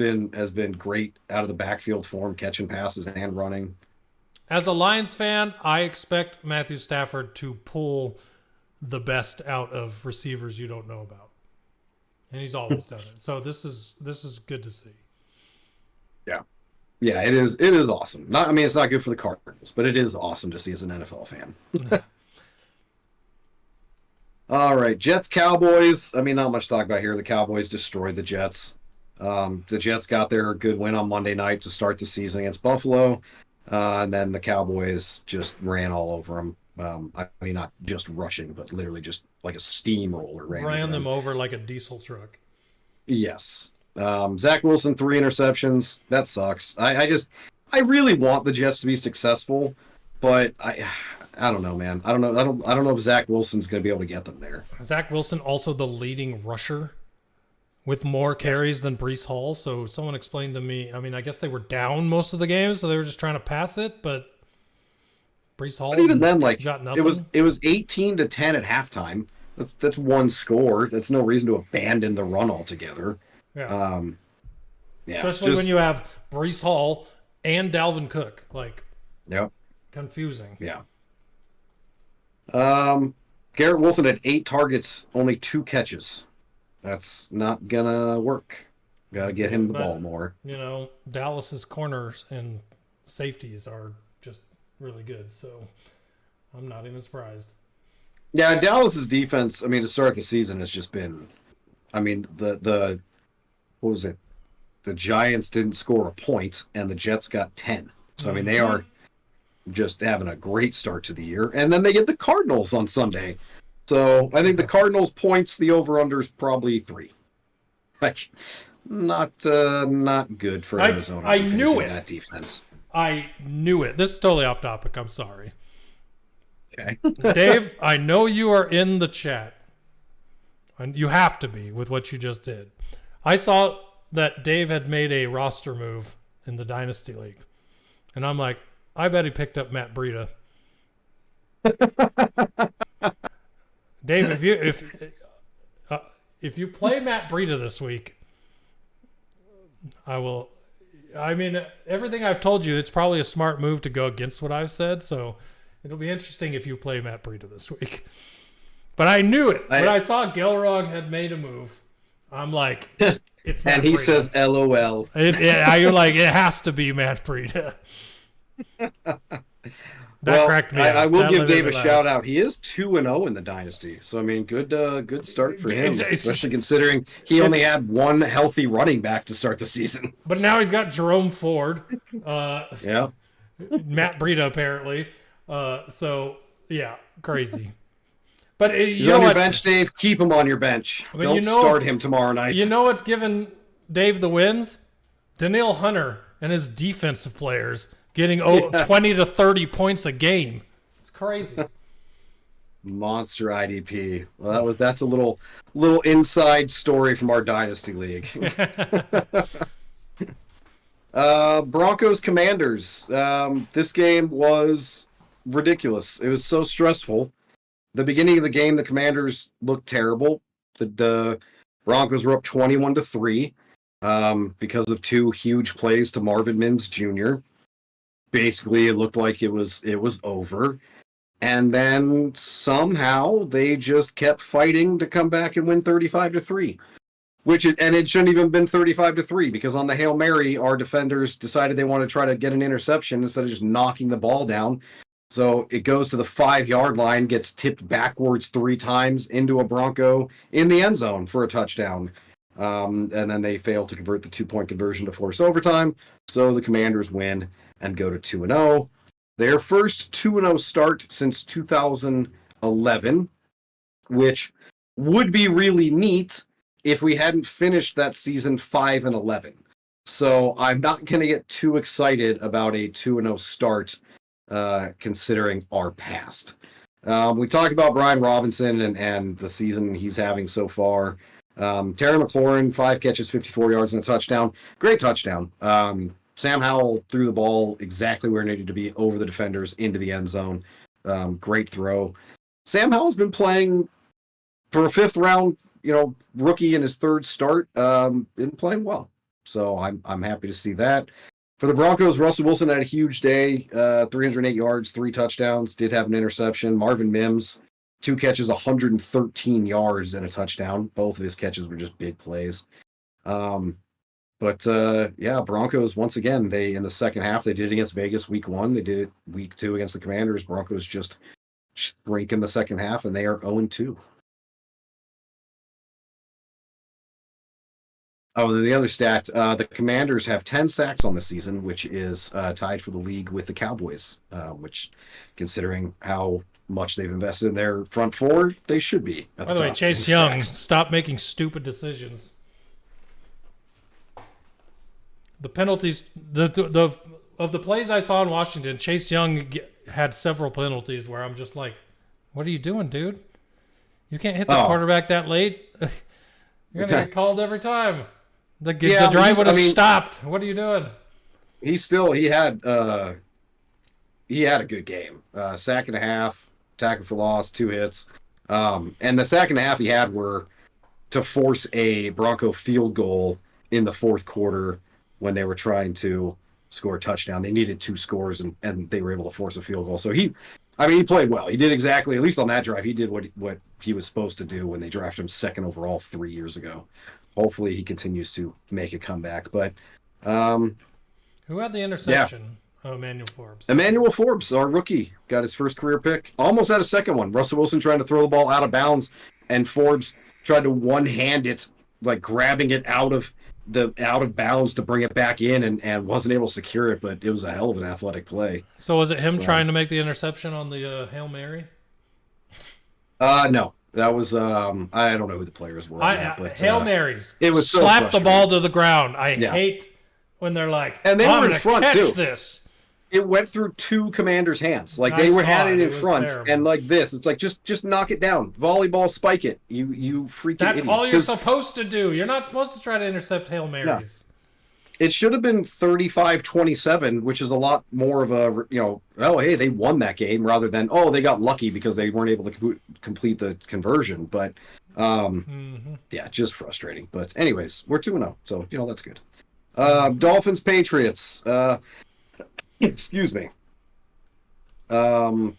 been great out of the backfield form, catching passes and running. As a Lions fan, I expect Matthew Stafford to pull the best out of receivers you don't know about, and he's always done it. So this is good to see. Yeah. Yeah, it is awesome. It's not good for the Cardinals, but it is awesome to see as an NFL fan. All right, Jets, Cowboys. Not much to talk about here. The Cowboys destroyed the Jets. The Jets got their good win on Monday night to start the season against Buffalo, and then the Cowboys just ran all over them. Not just rushing, but literally just like a steamroller ran them over like a diesel truck. Yes. Zach Wilson, 3 interceptions. That sucks. I really want the Jets to be successful, but I don't know, man. I don't know if Zach Wilson's going to be able to get them there. Zach Wilson also the leading rusher with more carries than Breece Hall. So someone explained to me, I guess they were down most of the game, so they were just trying to pass it, but Breece Hall. But even then, got nothing. it was 18-10 at halftime. That's one score. That's no reason to abandon the run altogether. Yeah. Especially when you have Breece Hall and Dalvin Cook. Yep. Confusing. Yeah. Garrett Wilson had 8 targets, only 2 catches. That's not gonna work. Got to get him the ball more. Dallas's corners and safeties are just really good, so I'm not even surprised. Yeah, Dallas's defense, to start the season has just been, what was it? The Giants didn't score a point, and the Jets got 10. So, they are just having a great start to the year. And then they get the Cardinals on Sunday. So, I think the Cardinals points, the over-under is probably 3. Not good for Arizona. I knew it. That defense. I knew it. This is totally off topic. I'm sorry. Okay. Dave, I know you are in the chat. And you have to be with what you just did. I saw that Dave had made a roster move in the Dynasty League. And I'm like, I bet he picked up Matt Breida. Dave, if you play Matt Breida this week, I will. Everything I've told you, it's probably a smart move to go against what I've said. So it'll be interesting if you play Matt Breida this week. But I knew it. When I saw Gelrog had made a move, I'm like, it's Matt and he Breida. says LOL. You're like, it has to be Matt Breida. Cracked me up. I will give Dave a shout out. He is 2-0 in the Dynasty. So, good start for him, especially considering he only had one healthy running back to start the season. But now he's got Jerome Ford. Yeah. Matt Breida, apparently. Crazy. But he's on your bench, Dave. Keep him on your bench. Don't start him tomorrow night. You know what's giving Dave the wins? Danielle Hunter and his defensive players getting 20 to 30 points a game. It's crazy. Monster IDP. Well, that's a little inside story from our Dynasty League. Broncos Commanders. This game was ridiculous. It was so stressful. The beginning of the game, the Commanders looked terrible. The Broncos were up 21-3 because of 2 huge plays to Marvin Mims Jr. Basically, it looked like it was over. And then somehow they just kept fighting to come back and win 35-3. It shouldn't even have been 35-3 because on the Hail Mary, our defenders decided they want to try to get an interception instead of just knocking the ball down. So it goes to the 5-yard line, gets tipped backwards 3 times into a Bronco in the end zone for a touchdown. And then they fail to convert the 2-point conversion to force overtime. So the Commanders win and go to 2-0. Their first 2-0 start since 2011, which would be really neat if we hadn't finished that season 5-11. So I'm not going to get too excited about a 2-0 start, considering our past. We talked about Brian Robinson and the season he's having so far. Terry McLaurin, 5 catches, 54 yards, and a touchdown. Great touchdown. Sam Howell threw the ball exactly where it needed to be, over the defenders into the end zone. Great throw. Sam Howell's been playing for a 5th round, rookie in his 3rd start. Been playing well, so I'm happy to see that. For the Broncos, Russell Wilson had a huge day. 308 yards, 3 touchdowns. Did have an interception. Marvin Mims, 2 catches, 113 yards, and a touchdown. Both of his catches were just big plays. But Broncos, once again, they in the second half, they did it against Vegas week 1. They did it week 2 against the Commanders. Broncos just shrink in the second half, and they are 0-2. Oh, the other stat, the Commanders have 10 sacks on the season, which is tied for the league with the Cowboys, which, considering how much they've invested in their front 4, they should be at By the way, Chase Young, stop making stupid decisions. The penalties, of the plays I saw in Washington, Chase Young had several penalties where I'm just like, what are you doing, dude? You can't hit the quarterback that late. You're going to get called every time. The drive would have stopped. What are you doing? He had a good game. Sack and a half, tackle for loss, 2 hits. And the sack and a half he had were to force a Bronco field goal in the 4th quarter when they were trying to score a touchdown. They needed 2 scores, and they were able to force a field goal. So he played well. He did exactly, at least on that drive, he did what he was supposed to do when they drafted him 2nd overall 3 years ago. Hopefully he continues to make a comeback. But who had the interception? Oh, Emmanuel Forbes. Emmanuel Forbes, our rookie, got his first career pick. Almost had a second one. Russell Wilson trying to throw the ball out of bounds, and Forbes tried to one-hand it, like grabbing it out of bounds to bring it back in, and wasn't able to secure it, but it was a hell of an athletic play. So was it him trying to make the interception on the Hail Mary? No. That was I don't know who the players were. But Hail Marys. It was so slap the ball to the ground. I hate when they're like, and they were in front catch too. This. It went through 2 Commanders' hands. Like had it in front, terrible. And like this, it's like just knock it down. Volleyball, spike it. You freaking. That's idiots. all you're supposed to do. You're not supposed to try to intercept Hail Marys. No. It should have been 35-27, which is a lot more of a, hey, they won that game, rather than, they got lucky because they weren't able to complete the conversion. But, just frustrating. But anyways, we're 2-0, so, that's good. Dolphins, Patriots. Excuse me. Raheem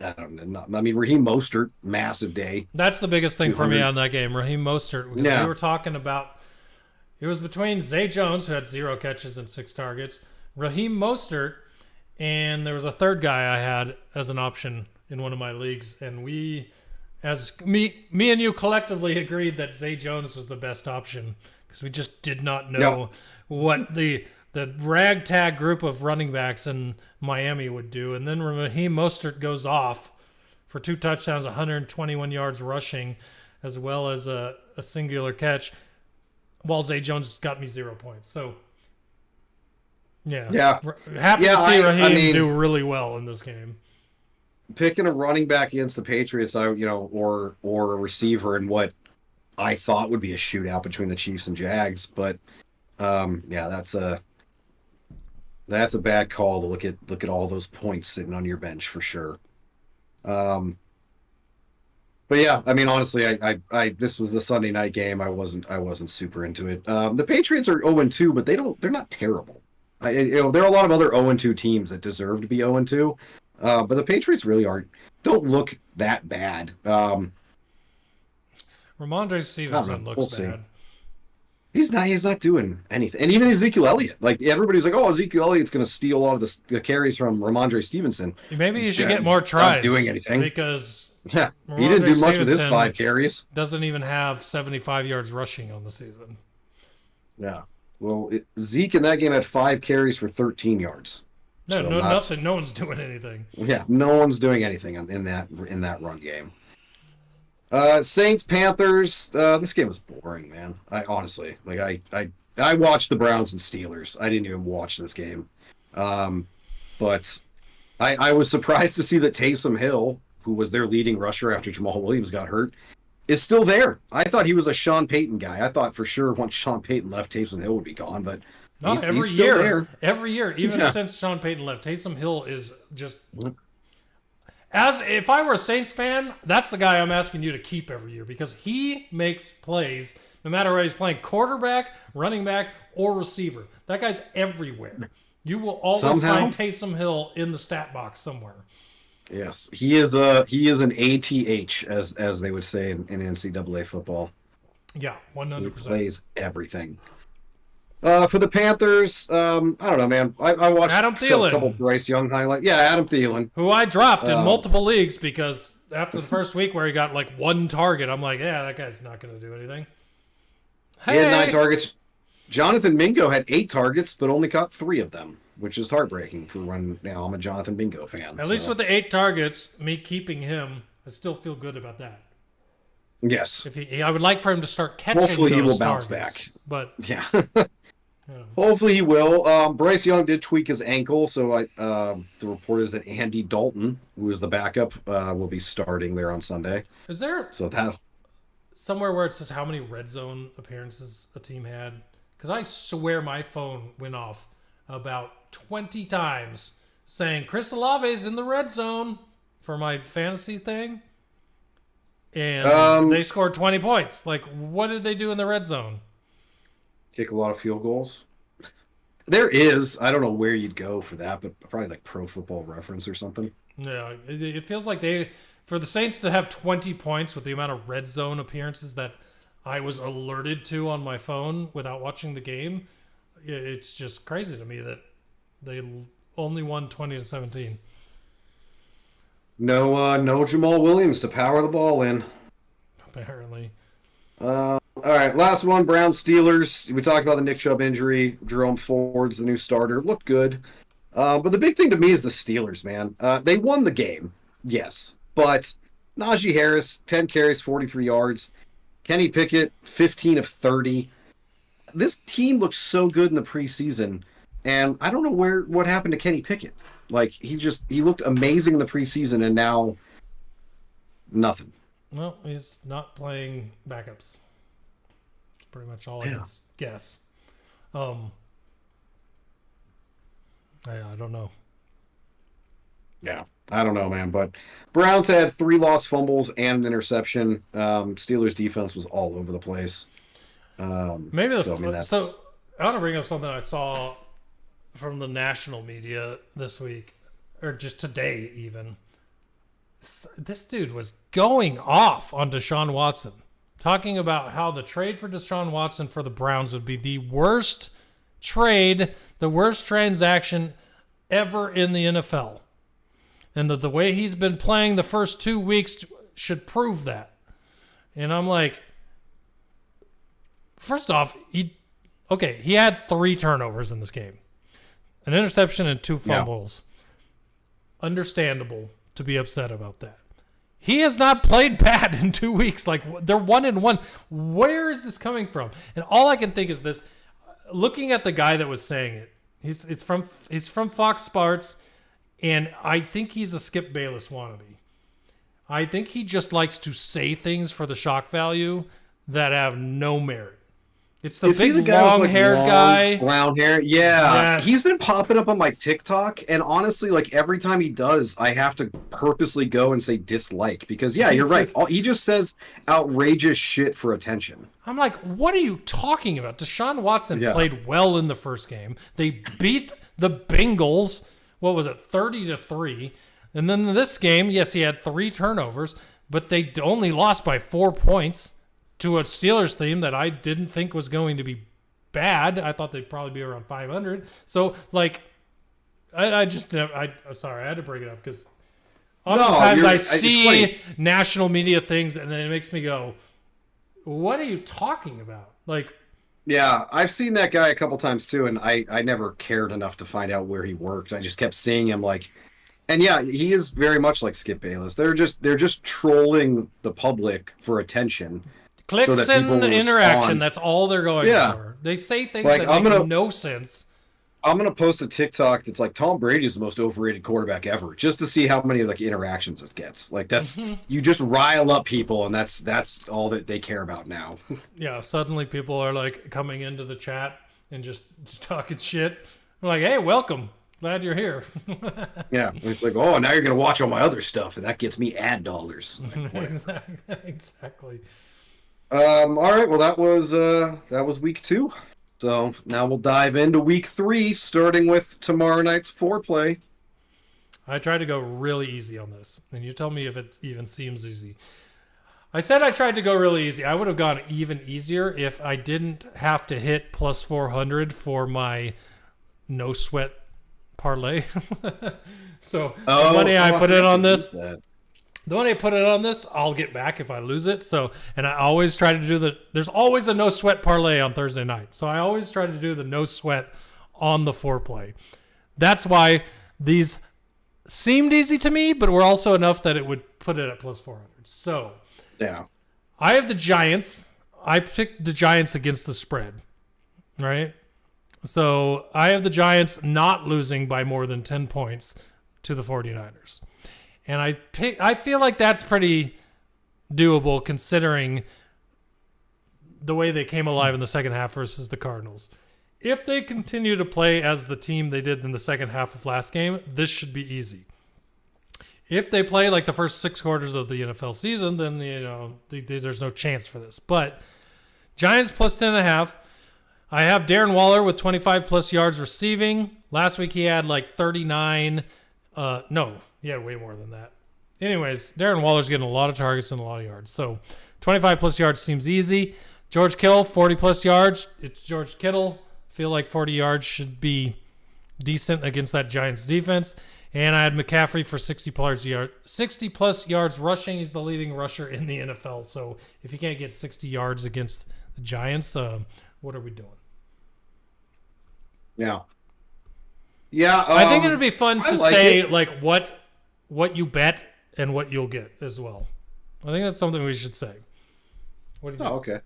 Mostert, massive day. That's the biggest thing for me on that game, Raheem Mostert. Because we were talking about, it was between Zay Jones, who had 0 catches and 6 targets, Raheem Mostert, and there was a third guy I had as an option in one of my leagues, and me and you collectively agreed that Zay Jones was the best option because we just did not know what the ragtag group of running backs in Miami would do. And then Raheem Mostert goes off for 2 touchdowns, 121 yards rushing, as well as a singular catch, while Zay Jones got me 0 points. So, happy to see Raheem do really well in this game. Picking a running back against the Patriots, or a receiver in what I thought would be a shootout between the Chiefs and Jags, but that's a bad call to look at all those points sitting on your bench for sure. But honestly, I this was the Sunday night game. I wasn't super into it. The Patriots are 0-2, but they're not terrible. There are a lot of other 0-2 teams that deserve to be 0-2, but the Patriots really don't look that bad. Ramondre Stevenson looks bad. He's not doing anything. And even Ezekiel Elliott, like everybody's like, oh, Ezekiel Elliott's going to steal a lot of the carries from Ramondre Stevenson. Maybe you should get more tries. Not doing anything. Because yeah, he didn't do much with his 5 carries. Doesn't even have 75 yards rushing on the season. Yeah. Well, Zeke in that game had 5 carries for 13 yards. No, so nothing. No one's doing anything. Yeah, no one's doing anything in that run game. Saints Panthers. This game was boring, man. I honestly I watched the Browns and Steelers. I didn't even watch this game, but I was surprised to see that Taysom Hill, who was their leading rusher after Jamal Williams got hurt, is still there. I thought he was a Sean Payton guy. I thought for sure once Sean Payton left, Taysom Hill would be gone, but he's still there. Every year, even since Sean Payton left, Taysom Hill is just. If I were a Saints fan, that's the guy I'm asking you to keep every year because he makes plays no matter whether he's playing quarterback, running back, or receiver. That guy's everywhere. You will always find Taysom Hill in the stat box somewhere. Yes, he is an ATH as they would say in NCAA football. Yeah, 100%. He plays everything. For the Panthers, I don't know, man. I watched a couple Bryce Young highlights. Yeah, Adam Thielen. Who I dropped in multiple leagues because after the first week where he got like 1 target, I'm like, yeah, that guy's not going to do anything. He had 9 targets. Jonathan Mingo had 8 targets, but only caught 3 of them, which is heartbreaking for when now I'm a Jonathan Mingo fan. At least with the 8 targets, me keeping him, I still feel good about that. Yes. I would like for him to start catching Hopefully those he will targets, bounce back. But yeah. Hopefully he will. Bryce Young did tweak his ankle, so the report is that Andy Dalton, who is the backup, will be starting there on Sunday. Is there that somewhere where it says how many red zone appearances a team had? Because I swear my phone went off about 20 times saying Chris Olave's in the red zone for my fantasy thing. And they scored 20 points. Like, what did they do in the red zone? Kick a lot of field goals. There is. I don't know where you'd go for that, but probably like Pro Football Reference or something. Yeah, it feels like for the Saints to have 20 points with the amount of red zone appearances that I was alerted to on my phone without watching the game, it's just crazy to me that they only won 20-17. No Jamal Williams to power the ball in. Apparently. All right, last one, Browns Steelers. We talked about the Nick Chubb injury. Jerome Ford's the new starter. Looked good. But the big thing to me is the Steelers, man. They won the game, yes. But Najee Harris, 10 carries, 43 yards. Kenny Pickett, 15 of 30. This team looked so good in the preseason, and I don't know what happened to Kenny Pickett. Like, he looked amazing in the preseason, and now nothing. Well, he's not playing backups. That's pretty much all I can guess. I don't know. Yeah, I don't know, man. But Browns had 3 lost fumbles and an interception. Steelers defense was all over the place. So I want to bring up something I saw from the national media this week, or just today even. This dude was going off on Deshaun Watson, talking about how the trade for Deshaun Watson for the Browns would be the worst trade, the worst transaction ever in the NFL. And that the way he's been playing the first 2 weeks should prove that. And I'm like, first off, he had 3 turnovers in this game. An interception and 2 fumbles. Yeah. Understandable to be upset about that. He has not played bad in 2 weeks. Like, they're 1-1. Where is this coming from? And all I can think is this. Looking at the guy that was saying it, he's from Fox Sports, and I think he's a Skip Bayless wannabe. I think he just likes to say things for the shock value that have no merit. It's the big long-haired guy. Brown hair. Yeah. Yes. He's been popping up on my TikTok, and honestly, like every time he does, I have to purposely go and say dislike because, yeah, you're right. He just says outrageous shit for attention. I'm like, what are you talking about? Deshaun Watson played well in the first game. They beat the Bengals, 30-3. And then in this game, yes, he had 3 turnovers, but they only lost by 4 points. to a Steelers theme that I didn't think was going to be bad. I thought they'd probably be around 500. So, like, I'm sorry, I had to bring it up because oftentimes I see national media things and then it makes me go, what are you talking about? Like, yeah, I've seen that guy a couple times too, and I never cared enough to find out where he worked. I just kept seeing him like, and yeah, he is very much like Skip Bayless. They're just trolling the public for attention. Clicks so that and interaction, that's all they're going for. They say things like, that make no sense. I'm gonna post a TikTok that's like Tom Brady is the most overrated quarterback ever, just to see how many like interactions it gets. Like that's you just rile up people, and that's all that they care about now. Yeah, suddenly people are like coming into the chat and just talking shit. I'm like, hey, welcome, glad you're here. Yeah, it's like, oh, now you're gonna watch all my other stuff, and that gets me ad dollars. Like, exactly. All right, well that was week 2. So now we'll dive into week 3, starting with tomorrow night's foreplay. I tried to go really easy on this, and you tell me if it even seems easy. I said I tried to go really easy. I would have gone even easier if I didn't have to hit plus 400 for my no sweat parlay. So the money I put in on this. The money I put it on this, I'll get back if I lose it. So, and I always try to do there's always a no sweat parlay on Thursday night. So I always try to do the no sweat on the foreplay. That's why these seemed easy to me, but were also enough that it would put it at plus 400. So, yeah, I have the Giants. I picked the Giants against the spread, right? So I have the Giants not losing by more than 10 points to the 49ers. And I feel like that's pretty doable considering the way they came alive in the second half versus the Cardinals. If they continue to play as the team they did in the second half of last game, this should be easy. If they play like the first 6 quarters of the NFL season, then there's no chance for this. But Giants plus 10.5. I have Darren Waller with 25 plus yards receiving. Last week he had like 39. No, he had way more than that. Anyways, Darren Waller's getting a lot of targets and a lot of yards. So 25 plus yards seems easy. George Kittle, 40 plus yards. It's George Kittle. Feel like 40 yards should be decent against that Giants defense. And I had McCaffrey for 60 plus yards rushing. He's the leading rusher in the NFL. So if you can't get 60 yards against the Giants, what are we doing? Yeah. Yeah, I think it would be fun to say like what you bet and what you'll get as well. I think that's something we should say. What do you think? Oh, okay.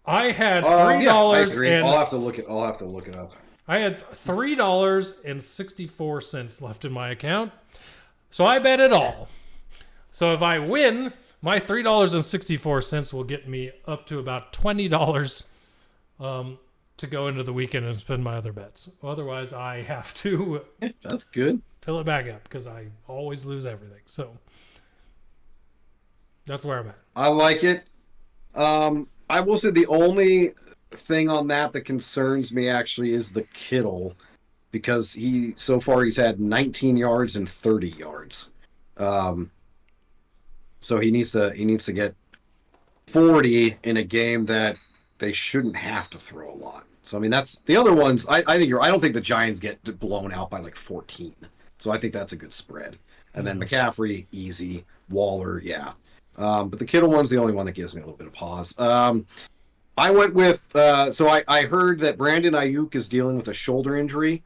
I had $3. Yeah, I agree. I'll have to look it up. I had $3.64 left in my account, so I bet it all. So if I win, my $3.64 will get me up to about $20. To go into the weekend and spend my other bets. Otherwise, I have to that's good. Fill it back up because I always lose everything. So that's where I'm at. I like it. I will say the only thing on that concerns me actually is the Kittle, because so far he's had 19 yards and 30 yards. So he needs to get 40 in a game that they shouldn't have to throw a lot. So, I mean, that's the other ones. I don't think the Giants get blown out by like 14. So I think that's a good spread. And then McCaffrey, easy. Waller, yeah. But the Kittle one's the only one that gives me a little bit of pause. I went with, I heard that Brandon Ayuk is dealing with a shoulder injury.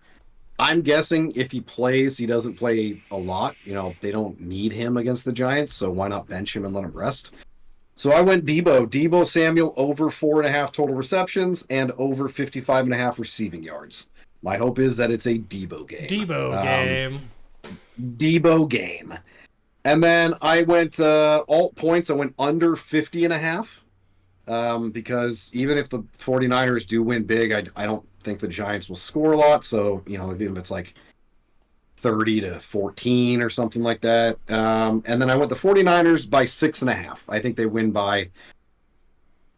I'm guessing if he plays, he doesn't play a lot. They don't need him against the Giants, so why not bench him and let him rest? So I went Debo Samuel over 4.5 total receptions and over 55.5 receiving yards. My hope is that it's a Debo game. Debo game. And then I went alt points. I went under 50.5 because even if the 49ers do win big, I don't think the Giants will score a lot. So, even if it's like 30-14 or something like that. And then I went the 49ers by 6.5. I think they win by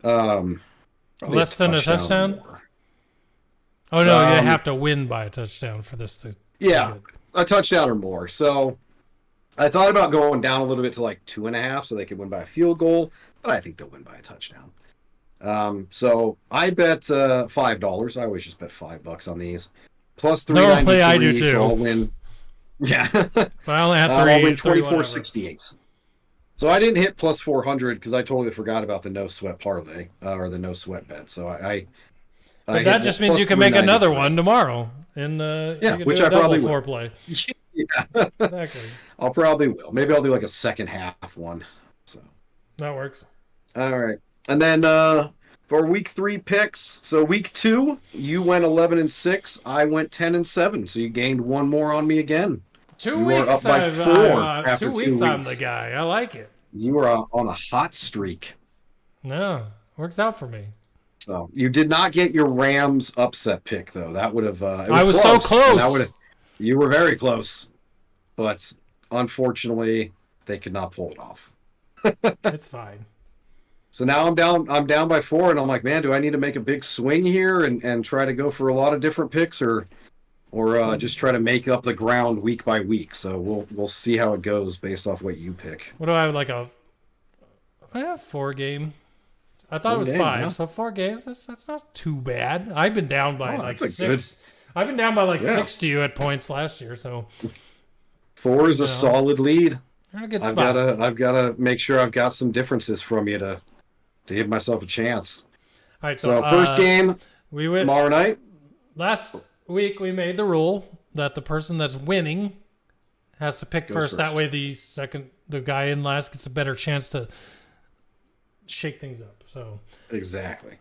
less than a touchdown. More. Oh no, you have to win by a touchdown for this to. Yeah, a touchdown or more. So I thought about going down a little bit to like 2.5 so they could win by a field goal, but I think they'll win by a touchdown. So I bet $5. I always just bet $5 on these. Plus 393. Normally I do too. So I'll win. Yeah. But I only had I'll win 24. 24.68. So I didn't hit plus 400 because I totally forgot about the no sweat parlay or the no sweat bet. So But that just means you can make another one tomorrow. And which I probably will. Foreplay. Yeah. Exactly. I'll probably will. Maybe I'll do like a second half one. So that works. All right. And then for week 3 picks, so week 2, you went 11-6. I went 10-7. So you gained one more on me again. 2 weeks. You are up by 4 after 2 weeks. 2 weeks. I'm the guy. I like it. You are on a hot streak. No, works out for me. So you did not get your Rams upset pick though. That would have. I was so close. You were very close, but unfortunately, they could not pull it off. It's fine. So now I'm down by 4, and I'm like, man, do I need to make a big swing here and try to go for a lot of different picks, or just try to make up the ground week by week? So we'll see how it goes based off what you pick. What do I have? I have 4 game. I thought it was 5, yeah. So 4 games. That's not too bad. I've been down by 6. I've been down by 6 to you at points last year. So 4 is a solid lead. You're in a good spot. I've gotta make sure I've got some differences from you to give myself a chance. All right. So first game tomorrow night. Last week we made the rule that the person that's winning has to pick first. That way the guy in last gets a better chance to shake things up. So exactly.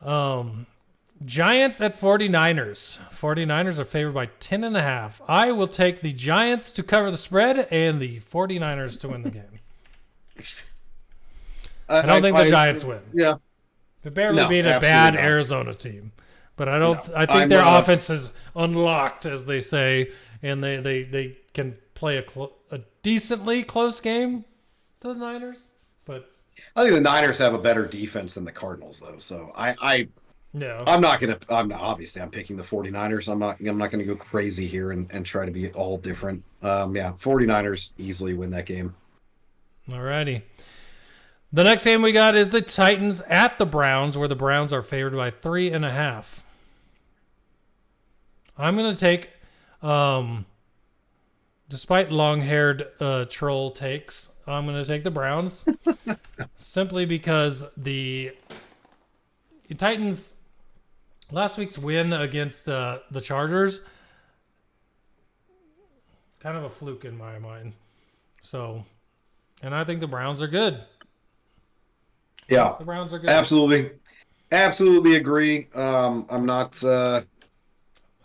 Giants at 49ers. 49ers are favored by 10.5. I will take the Giants to cover the spread and the 49ers to win the game. I don't think the Giants win. Yeah. They barely beat a bad Arizona team. But I don't. No, I think their offense is unlocked, as they say, and they can play a decently close game to the Niners. But I think the Niners have a better defense than the Cardinals, though. So obviously I'm picking the 49ers. I'm not going to go crazy here and try to be all different. 49ers easily win that game. Alrighty. The next game we got is the Titans at the Browns, where the Browns are favored by 3.5. I'm going to take, despite long-haired troll takes, I'm going to take the Browns simply because the Titans, last week's win against the Chargers, kind of a fluke in my mind. So, and I think the Browns are good. Yeah, the Browns are good. Absolutely agree. I'm not. I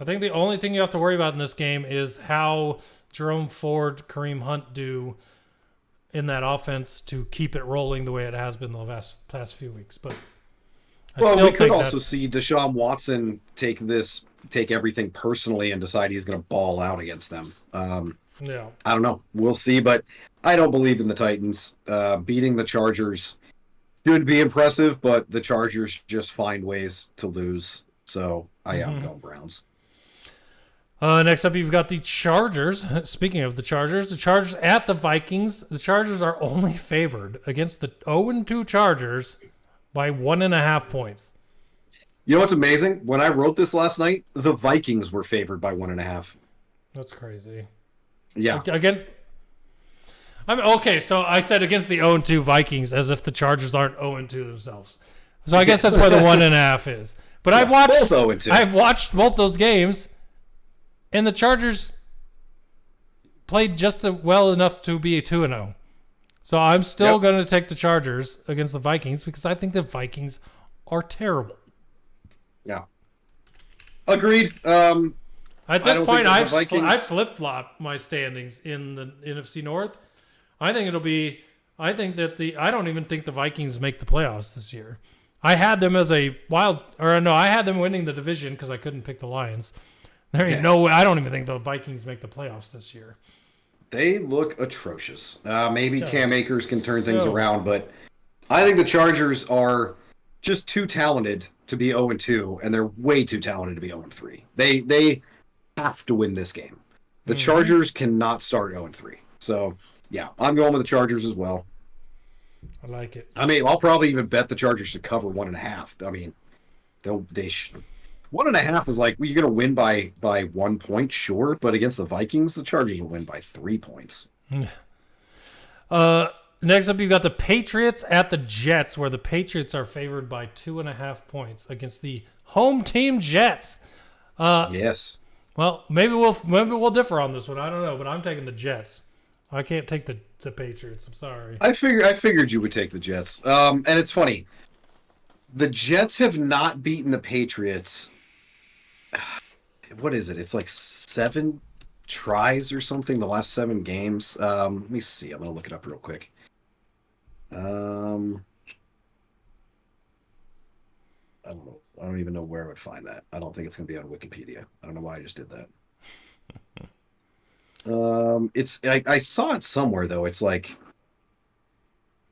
think the only thing you have to worry about in this game is how Jerome Ford, Kareem Hunt do in that offense to keep it rolling the way it has been the past few weeks. But we could also see Deshaun Watson take everything personally and decide he's going to ball out against them. Yeah, I don't know. We'll see, but I don't believe in the Titans beating the Chargers. Should be impressive, but the Chargers just find ways to lose. So I am going Browns. Next up, you've got the Chargers. Speaking of the Chargers at the Vikings. The Chargers are only favored against the 0-2 Chargers by 1.5 points. You know what's amazing? When I wrote this last night, the Vikings were favored by 1.5. That's crazy. Yeah. Okay, so I said against the 0-2 Vikings as if the Chargers aren't 0-2 themselves. So I guess that's where the 1.5 is. But yeah, I've watched both those games, and the Chargers played just well enough to be a 2-0. So I'm still going to take the Chargers against the Vikings because I think the Vikings are terrible. Yeah. Agreed. At this point, I flip-flop my standings in the NFC North. I think it'll be. I think that I don't even think the Vikings make the playoffs this year. I had them as a I had them winning the division because I couldn't pick the Lions. There ain't no way. I don't even think the Vikings make the playoffs this year. They look atrocious. Maybe Cam Akers can turn things around, but I think the Chargers are just too talented to be 0-2, and they're way too talented to be 0-3. They have to win this game. The Chargers cannot start 0-3. So Yeah, I'm going with the Chargers as well. I like it. I mean, I'll probably even bet the Chargers to cover 1.5. I mean, they should. 1.5 is like, well, you're going to win by 1 point, sure, but against the Vikings, the Chargers will win by 3 points. Next up, you've got the Patriots at the Jets, where the Patriots are favored by 2.5 points against the home team Jets. Yes. Well, maybe we'll differ on this one. I don't know, but I'm taking the Jets. I can't take the Patriots. I'm sorry. I figured you would take the Jets. And it's funny. The Jets have not beaten the Patriots. What is it? It's like 7 tries or something the last 7 games. Let me see. I'm going to look it up real quick. I don't know. I don't even know where I would find that. I don't think it's going to be on Wikipedia. I don't know why I just did that. I saw it somewhere though. It's like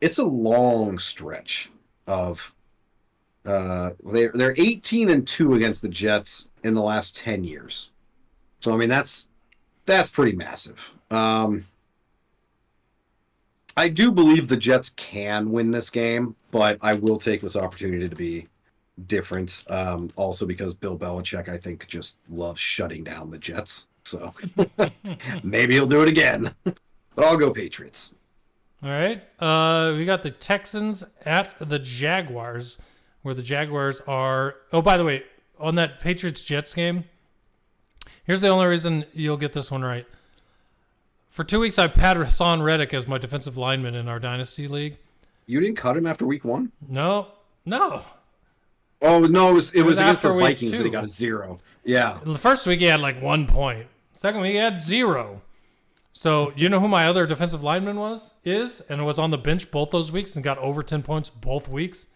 it's a long stretch of they're 18-2 against the Jets in the last 10 years. So I mean that's pretty massive. I do believe the Jets can win this game, but I will take this opportunity to be different. Also because Bill Belichick, I think, just loves shutting down the Jets. So maybe he'll do it again. But I'll go Patriots. All right. We got the Texans at the Jaguars, where the Jaguars are... Oh, by the way, on that Patriots-Jets game, here's the only reason you'll get this one right. For 2 weeks, I had Hassan Reddick as my defensive lineman in our Dynasty League. You didn't cut him after week 1? No. Oh, no, it was against the after week Vikings 2. that he got a 0. Yeah. The first week, he had like 1 point. Second week, he had 0. So, you know who my other defensive lineman is, and was on the bench both those weeks and got over 10 points both weeks?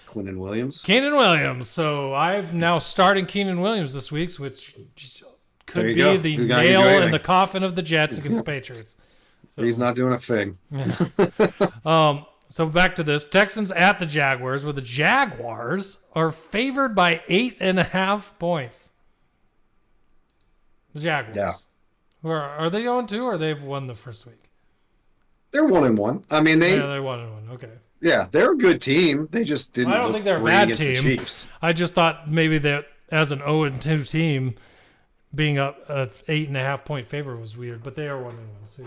Quinnen Williams. Keenan Williams. So, I've now starting Keenan Williams this week, which could be go. the He's gonna nail do in anything. the coffin of the Jets against the Patriots. So, He's not doing a thing. So back to this. Texans at the Jaguars, where the Jaguars are favored by 8.5 points. The Jaguars. Yeah. Are they 0-2 or they've won the first week? They're 1-1. I mean, They're 1-1. Okay. Yeah, they're a good team. They just didn't. I don't look think they're a great bad against the team. Chiefs. I just thought maybe that as an 0-2 team, being up a 8.5 point favor was weird, but they are 1-1. So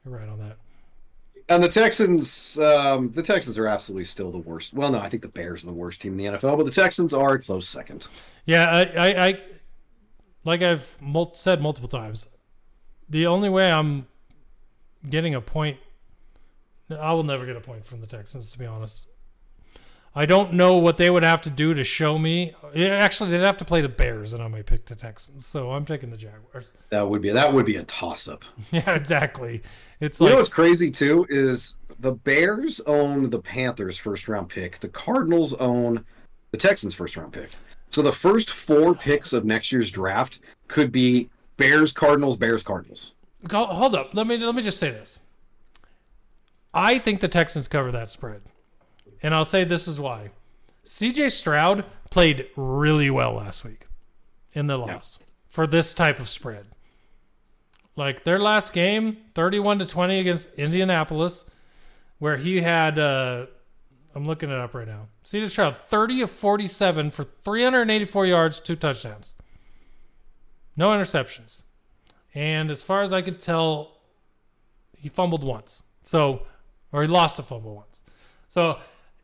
you're right on that. And the Texans are absolutely still the worst. Well, no, I think the Bears are the worst team in the NFL, but the Texans are a close second. Yeah, I like I've said multiple times, the only way I'm getting a point, I will never get a point from the Texans, to be honest. I don't know what they would have to do to show me. Actually, they'd have to play the Bears, and I might pick the Texans. So I'm taking the Jaguars. That would be a toss-up. Yeah, exactly. It's You like know what's crazy too is the Bears own the Panthers' first-round pick. The Cardinals own the Texans' first-round pick. So the first 4 picks of next year's draft could be Bears, Cardinals, Bears, Cardinals. Hold up. Let me just say this. I think the Texans cover that spread. And I'll say this is why. CJ Stroud played really well last week in the loss for this type of spread. Like their last game, 31-20 against Indianapolis, where he had, I'm looking it up right now. CJ Stroud, 30 of 47 for 384 yards, 2 touchdowns. No interceptions. And as far as I can tell, he fumbled once. Or he lost a fumble once. So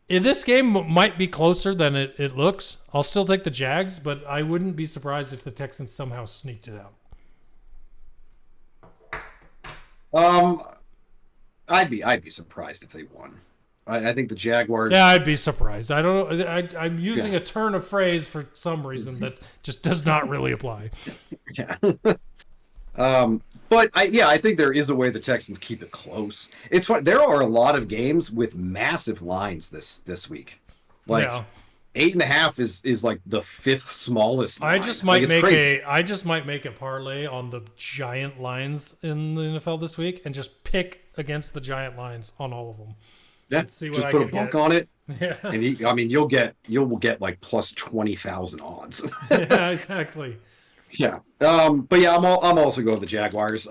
if this game might be closer than it looks, I'll still take the Jags, but I wouldn't be surprised if the Texans somehow sneaked it out. I'd be surprised if they won. I think the Jaguars. Yeah, I'd be surprised. I don't know. I'm using a turn of phrase for some reason that just does not really apply. Yeah. But I think there is a way the Texans keep it close. It's fun. There are a lot of games with massive lines this week. Like 8.5 is like the 5th smallest line. I just might make a parlay on the giant lines in the NFL this week and just pick against the giant lines on all of them. Yeah, see what just I put a can buck get. on it. Yeah. And you'll get like plus 20,000 odds. Yeah, exactly. Yeah. But yeah, I'm also going with the Jaguars.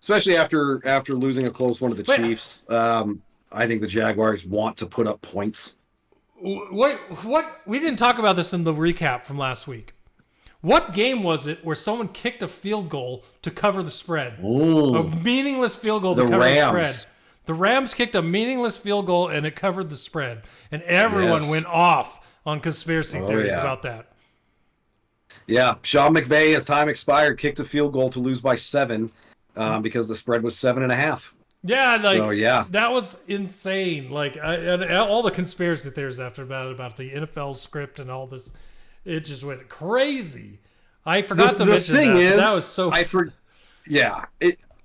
especially after losing a close one to the Chiefs. I think the Jaguars want to put up points. What? We didn't talk about this in the recap from last week. What game was it where someone kicked a field goal to cover the spread? Ooh. A meaningless field goal to cover the spread. The Rams kicked a meaningless field goal and it covered the spread. And everyone went off on conspiracy theories about that. Yeah, Sean McVay, as time expired, kicked a field goal to lose by 7 because the spread was 7.5. Yeah, that was insane. Like, and all the conspiracy theories about the NFL script and all this, it just went crazy. I forgot to mention that. That was so.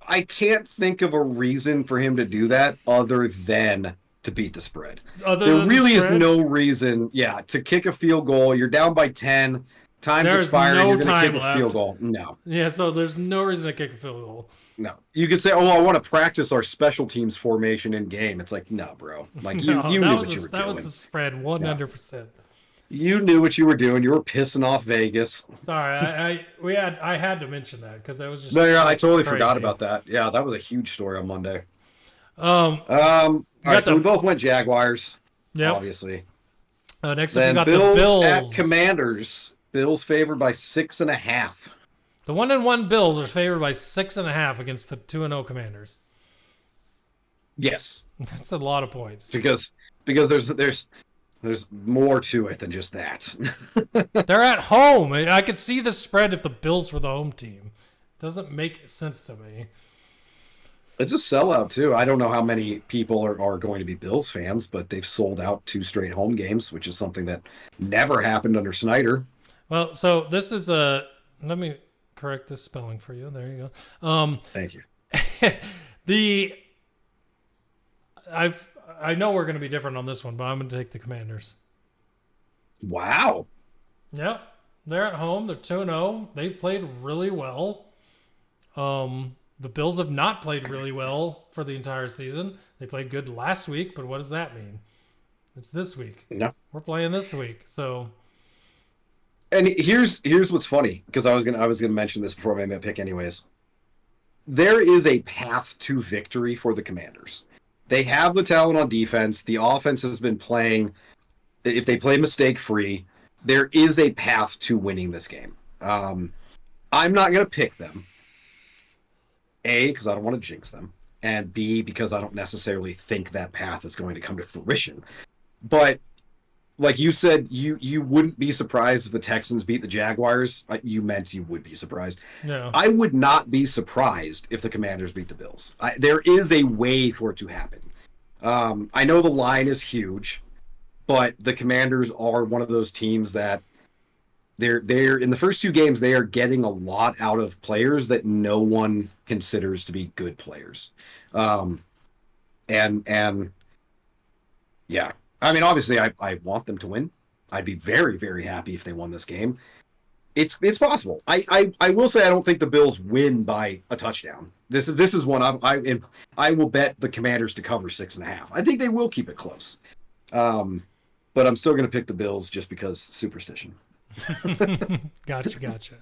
I can't think of a reason for him to do that other than to beat the spread. There really is no reason, to kick a field goal. You're down by 10. Time's expired. You're going to kick a field goal. No. Yeah, so there's no reason to kick a field goal. No. You could say, I want to practice our special teams formation in game. It's like, no, bro. Like, you knew what you were doing. That was the spread, 100%. Yeah. You knew what you were doing. You were pissing off Vegas. Sorry, I had to mention that because that was just I totally forgot about that. Yeah, that was a huge story on Monday. All right, so we both went Jaguars. Yeah, obviously. Next up, we got the Bills at Commanders. Bills favored by 6.5. The 1-1 Bills are favored by 6.5 against the 2-0 Commanders. Yes, that's a lot of points. Because there's more to it than just that. They're at home. I could see the spread if the Bills were the home team. Doesn't make sense to me. It's a sellout, too. I don't know how many people are going to be Bills fans, but they've sold out 2 straight home games, which is something that never happened under Snyder. Well, so this is let me correct this spelling for you. There you go. Thank you. I know we're going to be different on this one, but I'm going to take the Commanders. Wow. Yep. They're at home. They're 2-0. They've played really well. The Bills have not played really well for the entire season. They played good last week, but what does that mean? It's this week. No. We're playing this week, so. And here's what's funny, because I was gonna mention this before I made my pick anyways. There is a path to victory for the Commanders. They have the talent on defense. The offense has been playing. If they play mistake-free, there is a path to winning this game. I'm not going to pick them. A, because I don't want to jinx them. And B, because I don't necessarily think that path is going to come to fruition. But, like you said, you wouldn't be surprised if the Texans beat the Jaguars. You meant you would be surprised. No. I would not be surprised if the Commanders beat the Bills. There is a way for it to happen. I know the line is huge, but the Commanders are one of those teams that they're in the first 2 games, they are getting a lot out of players that no one considers to be good players. And yeah, I mean, obviously I want them to win. I'd be very, very happy if they won this game. It's possible. I will say I don't think the Bills win by a touchdown. This is one I will bet the Commanders to cover 6.5. I think they will keep it close. But I'm still going to pick the Bills just because superstition. Gotcha.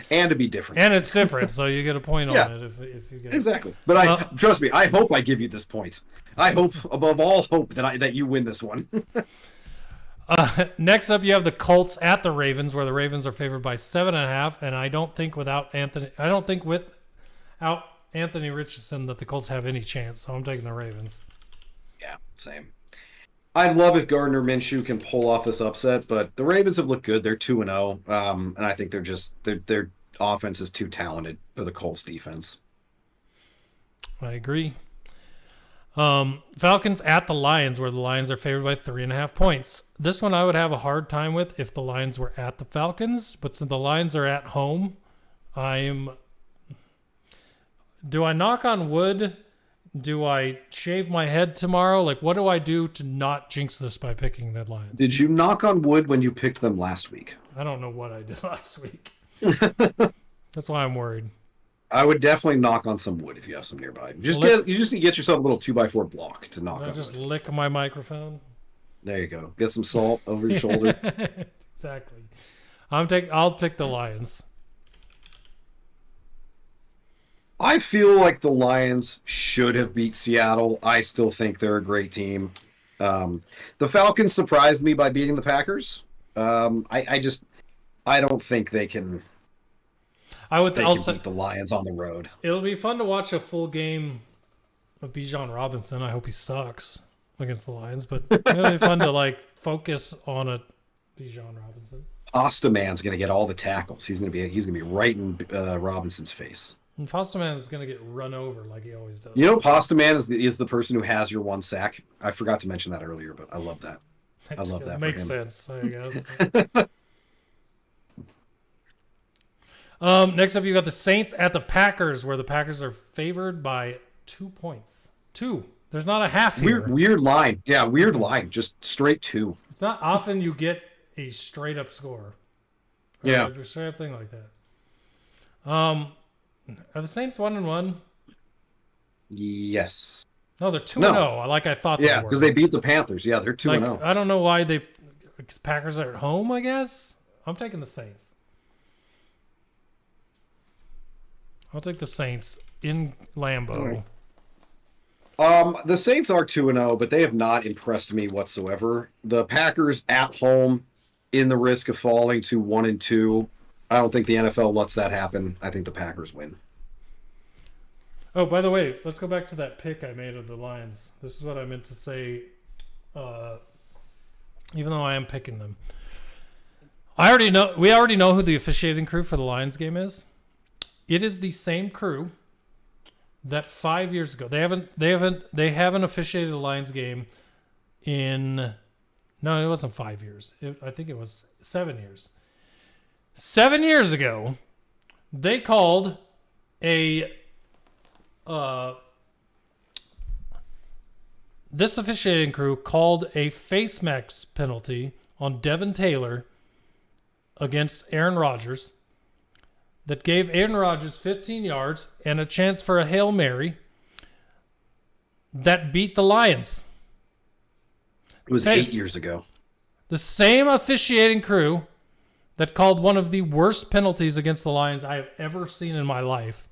And to be different. And it's different, so you get a point on it if you get exactly. But trust me, I hope I give you this point. I hope above all hope that you win this one. Next up, you have the Colts at the Ravens, where the Ravens are favored by 7.5, and I don't think without Anthony Richardson that the Colts have any chance. So I'm taking the Ravens. Yeah, same. I'd love if Gardner Minshew can pull off this upset, but the Ravens have looked good. They're 2-0, and I think their offense is too talented for the Colts defense. I agree. Falcons at the Lions, where the Lions are favored by 3.5 points. This one I would have a hard time with if the Lions were at the Falcons, but since the Lions are at home, do I knock on wood? Do I shave my head tomorrow? Like, what do I do to not jinx this by picking the Lions? Did you knock on wood when you picked them last week? I don't know what I did last week. That's why I'm worried. I would definitely knock on some wood if you have some nearby. You just need to get yourself a little 2x4 block to knock on. Just lick my microphone. There you go. Get some salt over your shoulder. Exactly. I'll pick the Lions. I feel like the Lions should have beat Seattle. I still think they're a great team. The Falcons surprised me by beating the Packers. I don't think they can. They can beat the Lions on the road. It'll be fun to watch a full game of Bijan Robinson. I hope he sucks against the Lions, but it'll be fun to like focus on a Bijan Robinson. Pasta Man's going to get all the tackles. He's going to be right in Robinson's face. And Pasta Man is going to get run over like he always does. You know, Pasta Man is the person who has your one sack. I forgot to mention that earlier, but I love that. I love that. Makes sense, I guess. Next up, you got the Saints at the Packers, where the Packers are favored by 2 points. 2. There's not a half here. Weird line. Yeah, weird line. Just straight 2. It's not often you get a straight up score. Yeah. A straight up thing like that. Are the Saints 1-1? Yes. No, they're 2-0. Like I thought they were. Yeah, because they beat the Panthers. Yeah, they're 2-0. I don't know why Packers are at home, I guess. I'm taking the Saints. I'll take the Saints in Lambeau. The Saints are 2-0, but they have not impressed me whatsoever. The Packers at home, in the risk of falling to 1-2. I don't think the NFL lets that happen. I think the Packers win. Oh, by the way, let's go back to that pick I made of the Lions. This is what I meant to say, even though I am picking them. We already know who the officiating crew for the Lions game is. It is the same crew that 5 years ago they haven't officiated a Lions game in. No, it wasn't 5 years. I think it was 7 years. 7 years ago, they called this officiating crew called a face mask penalty on Devin Taylor against Aaron Rodgers that gave Aaron Rodgers 15 yards and a chance for a Hail Mary that beat the Lions. It was 8 years ago. The same officiating crew that called one of the worst penalties against the Lions I have ever seen in my life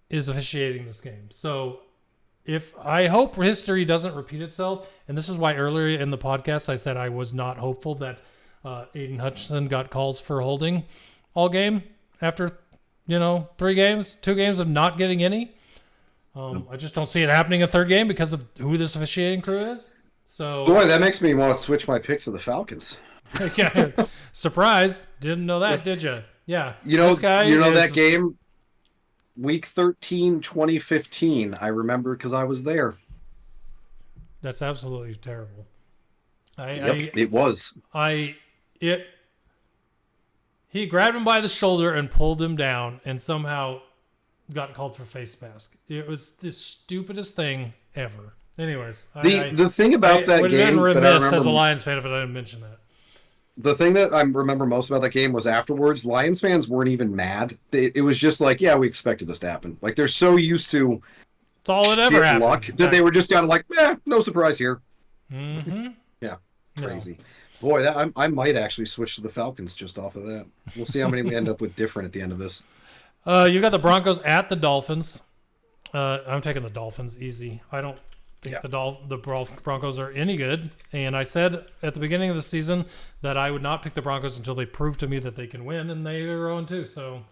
is officiating this game. So I hope history doesn't repeat itself, and this is why earlier in the podcast I said I was not hopeful that Aiden Hutchinson got calls for holding all game after 2 games of not getting any. I just don't see it happening a third game because of who this officiating crew is. So boy, that makes me want to switch my picks to the Falcons. Yeah, surprise! Didn't know that, did you? Yeah, that game, Week 13, 2015. I remember because I was there. That's absolutely terrible. It was. He grabbed him by the shoulder and pulled him down, and somehow got called for face mask. It was the stupidest thing ever. Anyways, the thing about that game that I remember as a Lions fan if I didn't mention that. The thing that I remember most about that game was afterwards, Lions fans weren't even mad. It was just like, yeah, we expected this to happen. Like, they're so used to it's all that ever happened luck that they were just kind of like, no surprise here. Mm-hmm. Yeah, crazy. No. Boy, I might actually switch to the Falcons just off of that. We'll see how many we end up with different at the end of this. You got the Broncos at the Dolphins. I'm taking the Dolphins easy. I don't think the Broncos are any good. And I said at the beginning of the season that I would not pick the Broncos until they prove to me that they can win, and they are 0-2. So,